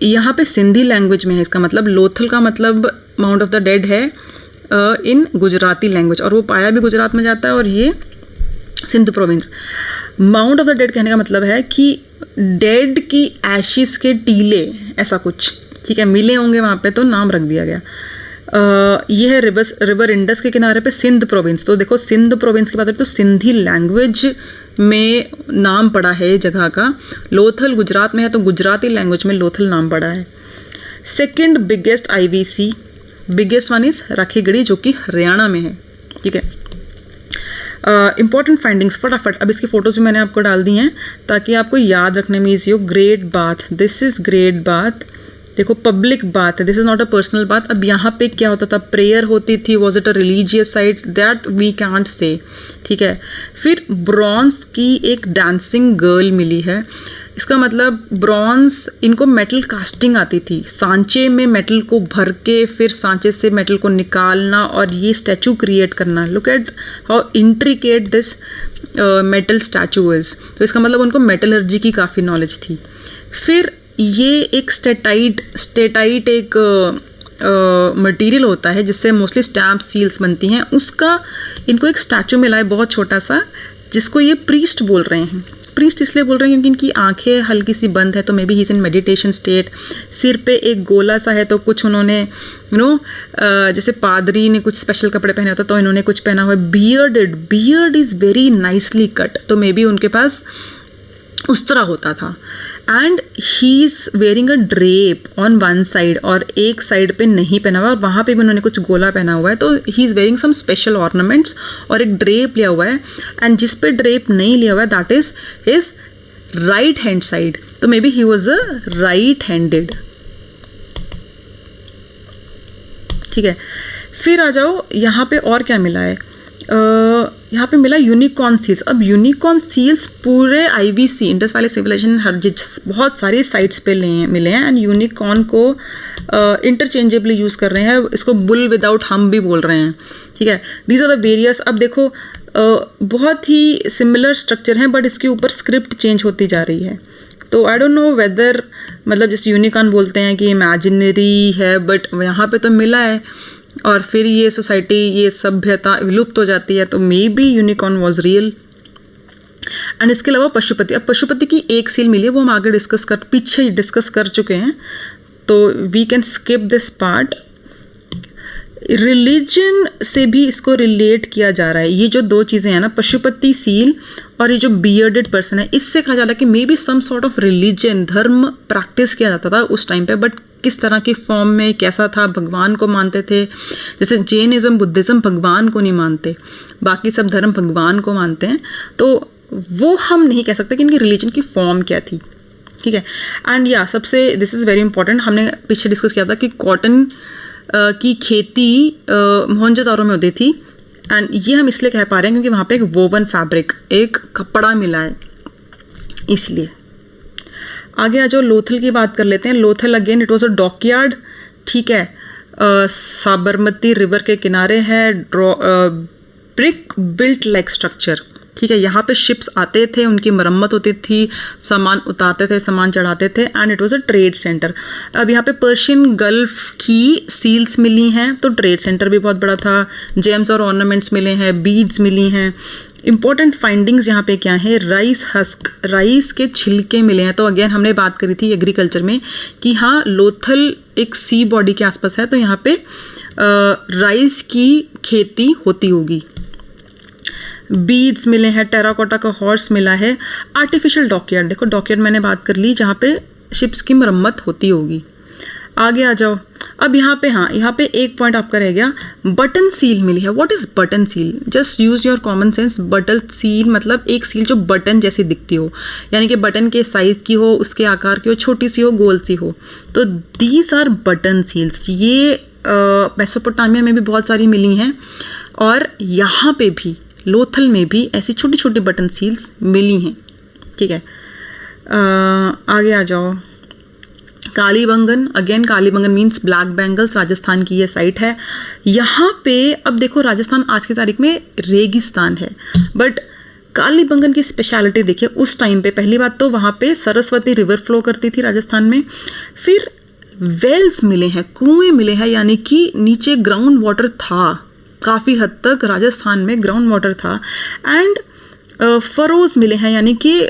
यहाँ पे सिंधी लैंग्वेज में है इसका मतलब। लोथल का मतलब माउंट ऑफ द डेड है इन गुजराती लैंग्वेज, और वो पाया भी गुजरात में जाता है, और ये Sindh province. Mount of the dead कहने का मतलब है कि डेड की एशिस के टीले, ऐसा कुछ, ठीक है, मिले होंगे वहाँ पे, तो नाम रख दिया गया। ये है रिवर इंडस के किनारे पे सिंध प्रोविंस। तो देखो सिंध प्रोविंस की बात करें तो सिंधी लैंग्वेज में नाम पड़ा है जगह का। लोथल गुजरात में है तो गुजराती लैंग्वेज में लोथल नाम पड़ा है। Second biggest IVC, biggest one is Rakhigarhi जो कि हरियाणा में है, ठीक है। इंपॉर्टेंट फाइंडिंग्स फटाफट, अब इसकी फ़ोटोज़ भी मैंने आपको डाल दी हैं ताकि आपको याद रखने में ईजी हो। Great bath, this is great bath, देखो पब्लिक बात है, this is not a personal बात। अब यहाँ पे क्या होता था, प्रेयर होती थी, was it a religious site, that we can't say, ठीक है। फिर ब्रॉन्ज की एक डांसिंग गर्ल मिली है, इसका मतलब ब्रॉन्ज, इनको मेटल कास्टिंग आती थी, सांचे में मेटल को भर के फिर सांचे से मेटल को निकालना और ये स्टैचू क्रिएट करना। Look at how intricate this metal statue is. तो इसका मतलब उनको मेटलर्जी की काफ़ी नॉलेज थी। फिर ये एक स्टेटाइट एक मटेरियल होता है जिससे मोस्टली स्टैम्प सील्स बनती हैं, उसका इनको एक स्टैचू मिला है बहुत छोटा सा, जिसको ये प्रीस्ट बोल रहे हैं। प्रीस्ट इसलिए बोल रहे हैं क्योंकि इनकी आंखें हल्की सी बंद है, तो मे be he is in meditation state. सिर पे एक गोला सा है, तो कुछ उन्होंने जैसे पादरी ने कुछ स्पेशल कपड़े पहने होते तो इन्होंने कुछ पहना हुआ है। Beard is very nicely cut, तो मे बी उनके पास उस तरह होता था। And he is wearing a drape on one side, और एक साइड पे नहीं पहना हुआ है, और वहाँ पे भी उन्होंने कुछ गोला पहना हुआ है, तो he is wearing some special ornaments, और एक ड्रेप लिया हुआ है। एंड जिस पे ड्रेप नहीं लिया हुआ है that is his right hand side, तो मे be he was a right handed, ठीक है। फिर आ जाओ यहाँ पे और क्या मिला है, यहाँ पे मिला यूनिकॉर्न सील्स। अब यूनिकॉर्न सील्स पूरे IVC इंडस वैली सिविलाइजेशन बहुत सारी साइट्स पे मिले हैं, एंड यूनिकॉर्न को इंटरचेंजेबली यूज़ कर रहे हैं, इसको बुल विदाउट हम भी बोल रहे हैं, ठीक है। These are the various. अब देखो बहुत ही सिमिलर स्ट्रक्चर हैं, बट इसके ऊपर स्क्रिप्ट चेंज होती जा रही है। तो आई डोंट नो वेदर, मतलब जैसे यूनिकॉर्न बोलते हैं कि इमेजिनरी है, बट यहाँ पे तो मिला है, और फिर ये सोसाइटी, ये सभ्यता विलुप्त हो जाती है, तो may be unicorn was real. And इसके अलावा पशुपति, अब पशुपति की एक सील मिली है, वो हम आगे पीछे डिस्कस कर चुके हैं, तो we can skip this part. Religion से भी इसको रिलेट किया जा रहा है, ये जो दो चीज़ें हैं ना, पशुपति सील और ये जो बियर्डेड पर्सन है, इससे कहा जा रहा है कि maybe some sort of religion, धर्म प्रैक्टिस किया जाता था उस टाइम पे, बट किस तरह की फॉर्म में, कैसा था, भगवान को मानते थे। जैसे जैनिज्म, बुद्धिज़्म भगवान को नहीं मानते, बाकी सब धर्म भगवान को मानते हैं, तो वो हम नहीं कह सकते कि इनकी रिलीजन की फॉर्म क्या थी, ठीक है। एंड या सबसे, दिस इज़ वेरी इंपॉर्टेंट, हमने पीछे डिस्कस किया था कि कॉटन की खेती मोहनजोदारो में होती थी, एंड ये हम इसलिए कह पा रहे हैं क्योंकि वहाँ पे एक वोवन फैब्रिक, एक कपड़ा मिला है, इसलिए। आगे आ जाओ, लोथल की बात कर लेते हैं। Lothal again it was a dockyard, ठीक है, साबरमती रिवर के किनारे है, ब्रिक बिल्ट लाइक स्ट्रक्चर, ठीक है। यहाँ पे शिप्स आते थे, उनकी मरम्मत होती थी, सामान उतारते थे, सामान चढ़ाते थे, and it was a trade centre. अब यहाँ पे पर्शियन गल्फ की सील्स मिली हैं, तो ट्रेड सेंटर भी बहुत बड़ा था। जेम्स और ऑर्नामेंट्स मिले हैं, बीड्स मिली हैं। इंपॉर्टेंट फाइंडिंग्स यहाँ पे क्या है, राइस हस्क, राइस के छिलके मिले हैं। तो अगेन हमने बात करी थी एग्रीकल्चर में कि हाँ, लोथल एक सी बॉडी के आसपास है, तो यहाँ पे राइस की खेती होती होगी। बीड्स मिले हैं, टेराकोटा का हॉर्स मिला है। आर्टिफिशियल डॉकयार्ड, देखो डॉकयार्ड मैंने बात कर ली, जहाँ पे शिप्स की मरम्मत होती होगी। आगे आ जाओ, अब यहाँ पे, हाँ, यहाँ पे एक पॉइंट आपका रह गया, बटन सील मिली है। What is button seal? Just use your common sense. Button seal मतलब एक सील जो बटन जैसी दिखती हो, यानी कि बटन के साइज़ की हो, उसके आकार की हो, छोटी सी हो, गोल सी हो, तो दीज आर बटन सील्स। ये मेसोपोटामिया में भी बहुत सारी मिली हैं, और यहाँ पे भी लोथल में भी ऐसी छोटी छोटी बटन सील्स मिली हैं, ठीक है। आगे आ जाओ, Kalibangan, again Kalibangan means black bangles, Rajasthan की ये साइट है। यहाँ पे अब देखो, राजस्थान आज की तारीख में रेगिस्तान है, बट कालीबंगन की स्पेशलिटी देखिए उस टाइम पे। पहली बात तो वहाँ पे सरस्वती रिवर फ्लो करती थी राजस्थान में। फिर वेल्स मिले हैं, कुएं मिले हैं, यानी कि नीचे ग्राउंड वाटर था, काफ़ी हद तक राजस्थान में ग्राउंड वाटर था। एंड फरोज मिले हैं, यानी कि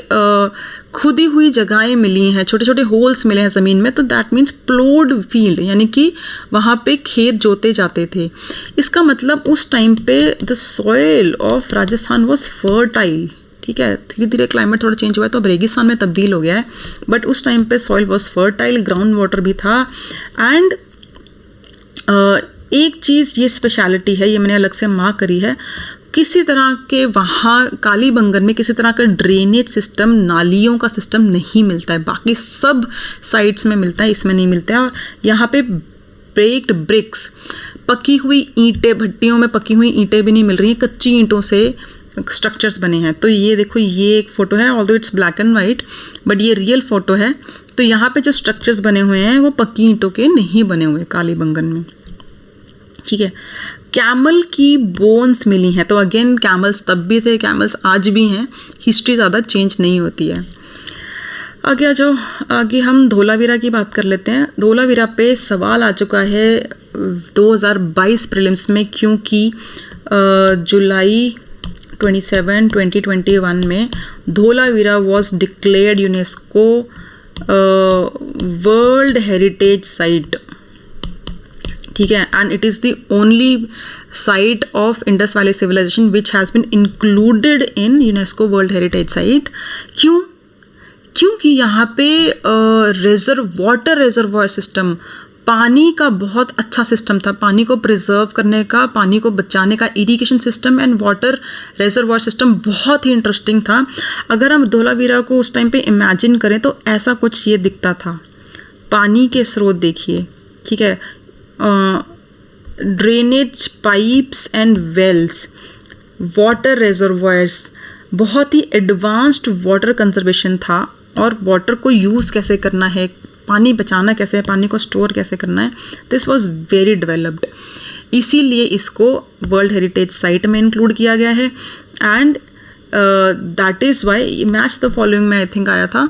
खुदी हुई जगहें मिली हैं, छोटे छोटे होल्स मिले हैं ज़मीन में, तो दैट मीन्स प्लोड फील्ड, यानी कि वहाँ पे खेत जोते जाते थे। इसका मतलब उस टाइम पे the soil of Rajasthan was fertile, ठीक है। धीरे धीरे क्लाइमेट थोड़ा चेंज हुआ है, तो अब रेगिस्तान में तब्दील हो गया है, बट उस टाइम पे soil was fertile, ground water भी था। एंड एक चीज़ ये स्पेशलिटी है, ये मैंने अलग से मार्क करी है, किसी तरह के वहाँ कालीबंगन में किसी तरह का ड्रेनेज सिस्टम, नालियों का सिस्टम नहीं मिलता है। बाकी सब साइट्स में मिलता है, इसमें नहीं मिलता है। और यहाँ पे ब्रेक्ड ब्रिक्स, पकी हुई ईंटें, भट्टियों में पकी हुई ईंटें भी नहीं मिल रही हैं, कच्ची ईंटों से स्ट्रक्चर्स बने हैं। तो ये देखो, ये एक फ़ोटो है, although it's black and white, but ये रियल फ़ोटो है। तो यहाँ पे जो स्ट्रक्चर्स बने हुए हैं वो पक्की ईंटों के नहीं बने हुए कालीबंगन में, ठीक है। कैमल की बोन्स मिली हैं, तो अगेन कैमल्स तब भी थे, कैमल्स आज भी हैं, हिस्ट्री ज़्यादा चेंज नहीं होती है। आगे आ जाओ, आगे हम धोलावीरा की बात कर लेते हैं। धोलावीरा पे सवाल आ चुका है 2022 प्रीलिम्स में, क्योंकि जुलाई 27, 2021 में Dholavira was declared UNESCO world heritage site, ठीक है। And it is the only site of Indus valley civilisation which has been included in UNESCO world heritage site. क्यों? क्योंकि यहाँ पे वाटर रिजर्वॉयर सिस्टम, पानी का बहुत अच्छा सिस्टम था, पानी को प्रिजर्व करने का, पानी को बचाने का irrigation system and water reservoir system बहुत ही इंटरेस्टिंग था। अगर हम धोलावीरा को उस टाइम पे इमेजिन करें तो ऐसा कुछ ये दिखता था। पानी के स्रोत देखिए, ठीक है, drainage pipes and wells, water reservoirs, बहुत ही एडवांस्ड वाटर कंजर्वेशन था। और वाटर को यूज़ कैसे करना है, पानी बचाना कैसे है, पानी को स्टोर कैसे करना है, दिस वॉज वेरी डेवलप्ड। इसीलिए इसको वर्ल्ड हेरिटेज साइट में इंक्लूड किया गया है। And that is Y match the following में आई थिंक आया था,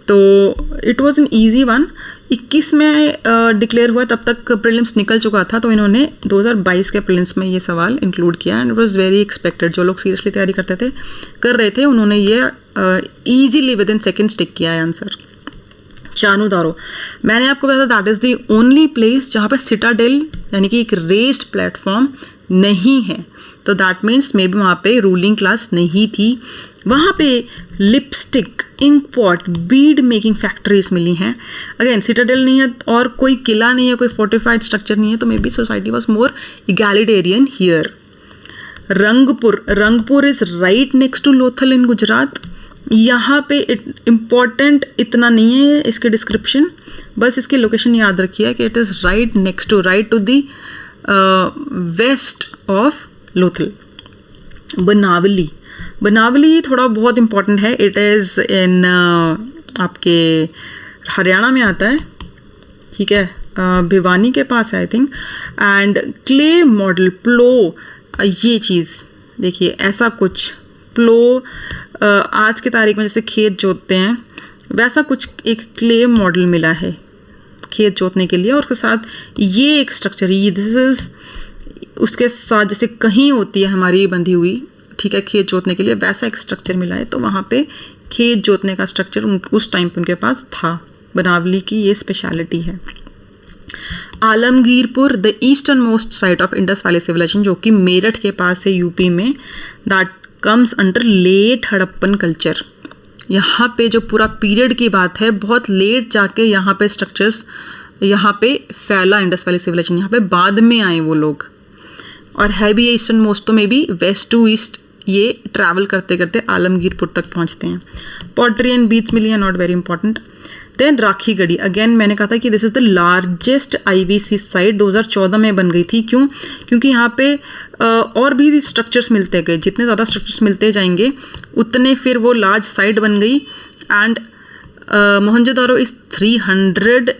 तो it was an easy one. 21 में डिक्लेयर हुआ, तब तक प्रीलिम्स निकल चुका था, तो इन्होंने 2022 के प्रीलिम्स में ये सवाल इंक्लूड किया and it was very expected. जो लोग सीरियसली तैयारी कर रहे थे, उन्होंने ये ईजीली विद इन सेकेंड्स टिक किया है आंसर। चानू दारो, मैंने आपको बताया that is the only place जहाँ पे सिटाडेल यानी कि एक रेस्ड प्लेटफॉर्म नहीं है, तो दैट मीन्स मे बी वहाँ पे रूलिंग क्लास नहीं थी। वहाँ पे lipstick, ink pot, bead making factories मिली हैं। अगेन सिटाडेल नहीं है और कोई किला नहीं है, कोई फोर्टिफाइड स्ट्रक्चर नहीं है, तो मे be society was more egalitarian here. Rangpur is right next to Lothal in Gujarat. यहाँ पे इम्पॉर्टेंट इतना नहीं है इसके डिस्क्रिप्शन, बस इसकी लोकेशन याद रखिए कि it is right next to, right to the west of Lothal. Banawali थोड़ा बहुत इम्पॉर्टेंट है, इट इज़ इन आपके हरियाणा में आता है, ठीक है, भिवानी के पास है I think. And clay model, plough, ये चीज़ देखिए, ऐसा कुछ प्लो आज की तारीख में जैसे खेत जोतते हैं वैसा कुछ एक क्ले मॉडल मिला है खेत जोतने के लिए, और उसके साथ ये एक स्ट्रक्चर, ये दिस इज उसके साथ जैसे कहीं होती है हमारी बंधी हुई, ठीक है, खेत जोतने के लिए वैसा एक स्ट्रक्चर मिला है। तो वहाँ पे खेत जोतने का स्ट्रक्चर उस टाइम पे उनके पास था। बनावली की ये स्पेशलिटी है। Alamgirpur, the easternmost site of Indus valley civilisation, जो कि मेरठ के पास है यूपी में, that comes under late Harappan culture. यहाँ पे जो पूरा पीरियड की बात है, बहुत लेट जाके यहाँ पे स्ट्रक्चर्स यहाँ पे फैला इंडस वैली सिविलाइजेशन, यहाँ पे बाद में आए वो लोग, और है भी ये ईस्टर्न मोस्ट, तो may be west to east ये ट्रैवल करते करते आलमगीरपुर तक पहुँचते हैं। पॉटरी एंड बीच मिली है, not very important. Then Rakhigarhi, again मैंने कहा था कि this is the largest IVC site, 2014 में बन गई थी। क्यों? क्योंकि यहाँ पे और भी स्ट्रक्चर्स मिलते गए, जितने ज़्यादा स्ट्रक्चर्स मिलते जाएंगे उतने फिर वो लार्ज साइट बन गई। And Mohenjodaro is 300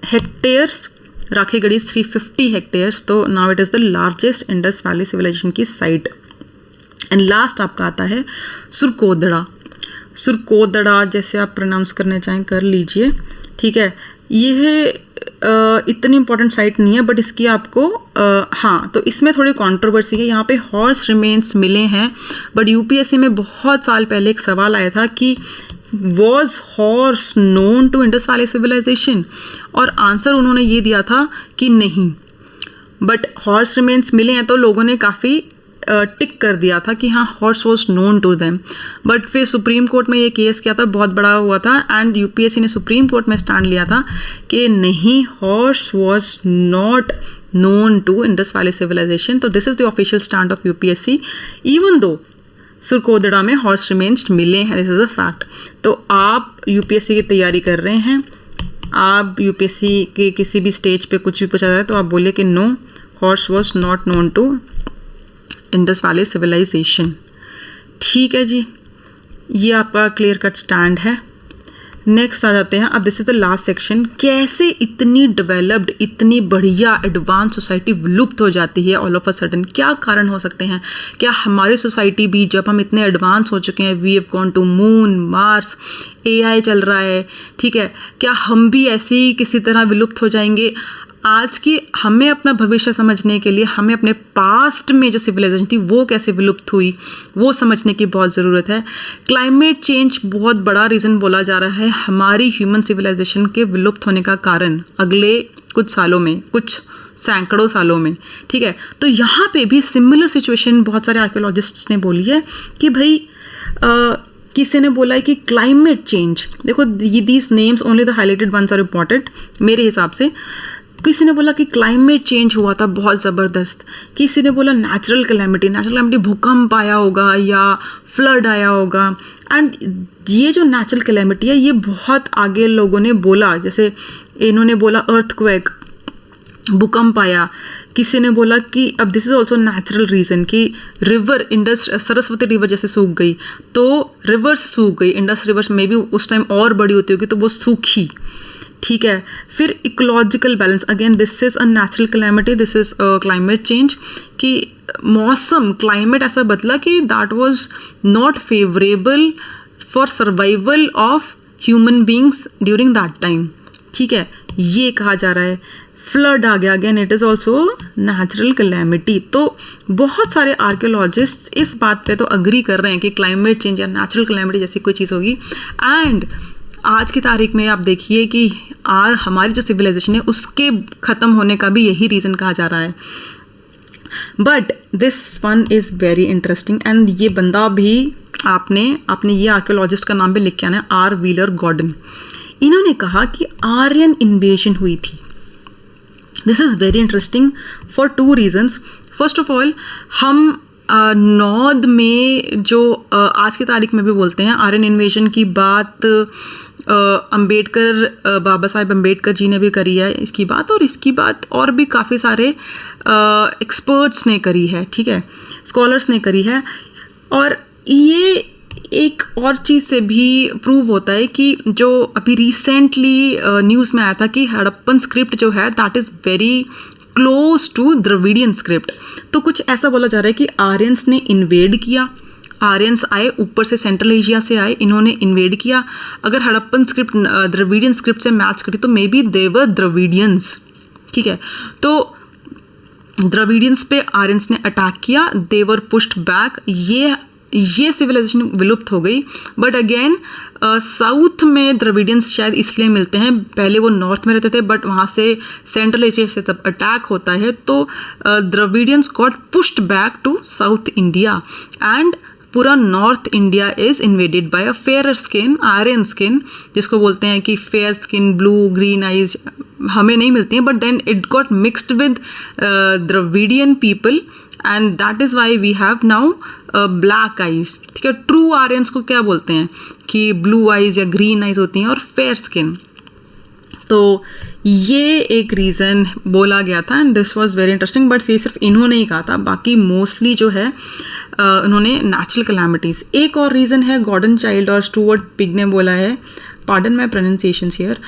hectares, Rakhigarhi 350 hectares, तो now it is the largest Indus valley civilisation की साइट। एंड लास्ट आपका आता है सुरकोदड़ा, जैसे आप प्रोनाउंस करना चाहें कर लीजिए, ठीक है। ये इतनी इंपॉर्टेंट साइट नहीं है, बट इसकी आपको हाँ, तो इसमें थोड़ी कंट्रोवर्सी है। यहाँ पे हॉर्स रिमेन्स मिले हैं, बट UPSC में बहुत साल पहले एक सवाल आया था कि was horse known to Indus valley civilisation, और आंसर उन्होंने ये दिया था कि नहीं, बट हॉर्स रिमेन्स मिले हैं, तो लोगों ने काफ़ी टिक कर दिया था कि हाँ horse was known to them. But फिर सुप्रीम कोर्ट में ये केस किया था, बहुत बड़ा हुआ था, एंड UPSC ने सुप्रीम कोर्ट में स्टैंड लिया था कि नहीं, horse was not known to Indus Valley Civilization. तो this is the official stand of UPSC, even though सुरकोदड़ा में हॉर्स रिमेन्स मिले हैं, दिस इज अ फैक्ट. तो आप यूपीएससी की तैयारी कर रहे हैं, आप यूपीएससी के किसी भी स्टेज पे कुछ भी पूछा जाए तो आप बोलिए कि no, horse was not known to Indus valley civilisation. ठीक है जी, ये आपका क्लियर कट स्टैंड है. नेक्स्ट आ जाते हैं. अब this is the last section. कैसे इतनी डेवलप्ड, इतनी बढ़िया एडवांस सोसाइटी विलुप्त हो जाती है ऑल ऑफ अ सडन? क्या कारण हो सकते हैं? क्या हमारी सोसाइटी भी, जब हम इतने एडवांस हो चुके हैं, we have gone to moon, Mars, AI चल रहा है, ठीक है, क्या हम भी ऐसे ही किसी तरह विलुप्त हो जाएंगे? आज की हमें अपना भविष्य समझने के लिए हमें अपने पास्ट में जो सिविलाइजेशन थी वो कैसे विलुप्त हुई वो समझने की बहुत ज़रूरत है. क्लाइमेट चेंज बहुत बड़ा रीज़न बोला जा रहा है हमारी ह्यूमन सिविलाइजेशन के विलुप्त होने का कारण अगले कुछ सालों में, कुछ सैकड़ों सालों में. ठीक है, तो यहाँ पे भी सिमिलर सिचुएशन बहुत सारे आर्कियोलॉजिस्ट्स ने बोली है कि भाई किसी ने बोला है कि क्लाइमेट चेंज, देखो these names only the highlighted ones are important मेरे हिसाब से. किसी ने बोला कि क्लाइमेट चेंज हुआ था बहुत ज़बरदस्त, किसी ने बोला नेचुरल कैलेमिटी भूकंप आया होगा या फ्लड आया होगा. एंड ये जो नेचुरल कैलेमिटी है ये बहुत आगे लोगों ने बोला, जैसे इन्होंने बोला अर्थक्वेक, भूकंप आया. किसी ने बोला कि अब this is also natural reason कि रिवर इंडस, सरस्वती रिवर जैसे सूख गई तो रिवर्स सूख गई, इंडस रिवर्स में भी उस टाइम और बड़ी होती होगी तो वो सूखी. ठीक है, फिर ecological balance, again this is a natural calamity, this is climate change कि मौसम, क्लाइमेट ऐसा बदला कि that was not favourable for survival of human beings during that time. ठीक है, ये कहा जा रहा है. फ्लड आ गया, again it is also natural calamity. तो बहुत सारे आर्कियोलॉजिस्ट इस बात पे तो अग्री कर रहे हैं कि क्लाइमेट चेंज या नेचुरल कैलेमिटी जैसी कोई चीज़ होगी. एंड आज की तारीख में आप देखिए कि आज हमारी जो सिविलाइजेशन है उसके ख़त्म होने का भी यही रीज़न कहा जा रहा है. But this one is very interesting and ये बंदा भी आपने ये आर्कियोलॉजिस्ट का नाम भी लिख के आना है, आर व्हीलर गॉर्डन. इन्होंने कहा कि आर्यन इन्वेजन हुई थी. This is very interesting for 2 reasons. First of all, हम नॉर्थ में जो आज की तारीख में भी बोलते हैं आर्यन इन्वेजन की बात अंबेडकर, बाबा साहेब अंबेडकर जी ने भी करी है इसकी बात, और इसकी बात और भी काफ़ी सारे एक्सपर्ट्स ने करी है. ठीक है, स्कॉलर्स ने करी है. और ये एक और चीज़ से भी प्रूव होता है कि जो अभी रिसेंटली न्यूज़ में आया था कि हड़प्पन स्क्रिप्ट जो है that is very close to Dravidian script. तो कुछ ऐसा बोला जा रहा है कि आर्यंस ने इन्वेड किया, आर्यंस आए ऊपर से, सेंट्रल एशिया से आए, इन्होंने इन्वेड किया. अगर हड़प्पन स्क्रिप्ट द्रविडियन स्क्रिप्ट से मैच करी तो may be they were Dravidians. ठीक है, तो द्रविडियंस पे आर्यंस ने अटैक किया, दे वर पुश्ड बैक, ये सिविलाइजेशन विलुप्त हो गई. बट अगेन साउथ में द्रविडियंस शायद इसलिए मिलते हैं, पहले वो नॉर्थ में रहते थे बट वहाँ से सेंट्रल एशिया से तब अटैक होता है तो Dravidians got pushed back to South India and पूरा North India is invaded by a fair skin, iron skin, जिसको बोलते हैं कि fair skin, blue, green eyes हमें नहीं मिलती हैं, but then it got mixed with Dravidian people and that is why we have now black eyes. ठीक है, ट्रू आर्यंस को क्या बोलते हैं कि ब्लू आइज या ग्रीन आइज होती हैं और फेयर स्किन. तो ये एक रीज़न बोला गया था and this was very interesting. But ये सिर्फ इन्होंने ही कहा था, बाकी मोस्टली जो है उन्होंने नेचुरल कैलामिटीज़. एक और रीज़न है गॉर्डन चाइल्ड और स्टुअर्ट पिग ने बोला है, pardon my pronunciations here,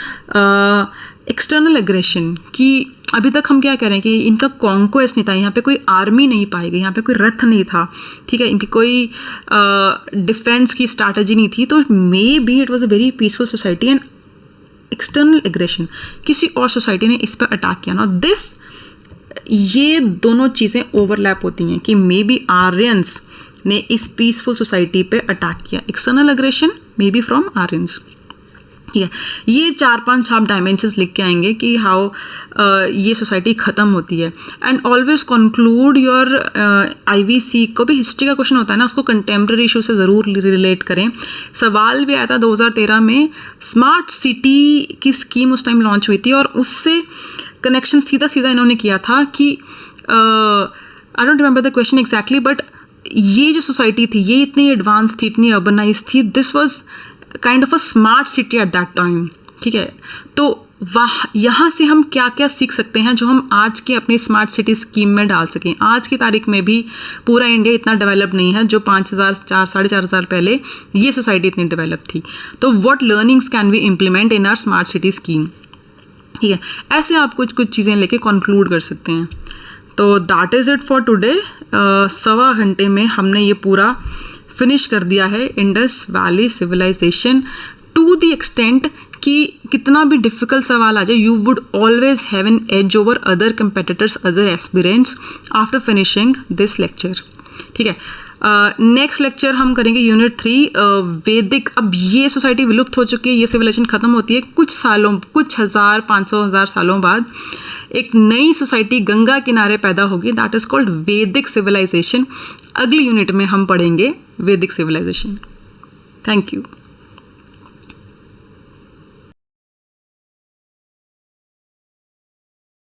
external aggression. कि अभी तक हम क्या कह रहे हैं कि इनका कॉन्क्वेस्ट नहीं था, यहाँ पे कोई आर्मी नहीं पाई गई, यहाँ पे कोई रथ नहीं था. ठीक है, इनकी कोई डिफेंस की स्ट्रैटेजी नहीं थी. तो may be it was a very peaceful society and external aggression, किसी और सोसाइटी ने इस पर अटैक किया ना. दिस, ये दोनों चीज़ें ओवरलैप होती हैं कि मे बी आर्यंस ने इस पीसफुल सोसाइटी पे अटैक किया. External aggression may be from Aryans. ठीक है, ये 4-5 आप डायमेंशंस लिख के आएंगे कि हाउ ये सोसाइटी ख़त्म होती है. And always conclude your IVC को भी हिस्ट्री का क्वेश्चन होता है ना, उसको कंटेम्प्रेरी इशू से ज़रूर रिलेट करें. सवाल भी आया था 2013 में, स्मार्ट सिटी की स्कीम उस टाइम लॉन्च हुई थी और उससे कनेक्शन सीधा सीधा इन्होंने किया था कि I don't remember the question exactly, but ये जो सोसाइटी थी ये इतनी एडवांस थी, इतनी अर्बनाइज थी, this was kind of a smart city at that time, ठीक है। तो यहाँ से हम क्या क्या सीख सकते हैं जो हम आज के अपनी स्मार्ट सिटी स्कीम में डाल सकें। आज की तारीख में भी पूरा इंडिया इतना डेवलप नहीं है जो 5,000 4,500 पहले ये सोसाइटी इतनी डेवलप थी। तो what learnings can we implement in our smart city scheme, ठीक है। ऐसे आप कुछ चीज़ें लेके कंक्लूड कर सकते हैं। तो that is it for today. 1.25 घंटे में हमने ये पूरा फिनिश कर दिया है Indus valley civilisation, to the extent कि कितना भी डिफ़िकल्ट सवाल आ जाए, you would always have an edge over other competitors, other aspirants after finishing this lecture, ठीक है। नेक्स्ट लेक्चर हम करेंगे यूनिट 3 वैदिक। अब ये सोसाइटी विलुप्त हो चुकी है, ये सिविलाइजेशन ख़त्म होती है कुछ सालों, कुछ 500,000 सालों बाद एक नई सोसाइटी गंगा किनारे पैदा होगी, दैट इज़ कॉल्ड वैदिक सिविलाइजेशन। अगली यूनिट में हम पढ़ेंगे वैदिक सिविलाइजेशन। Thank you.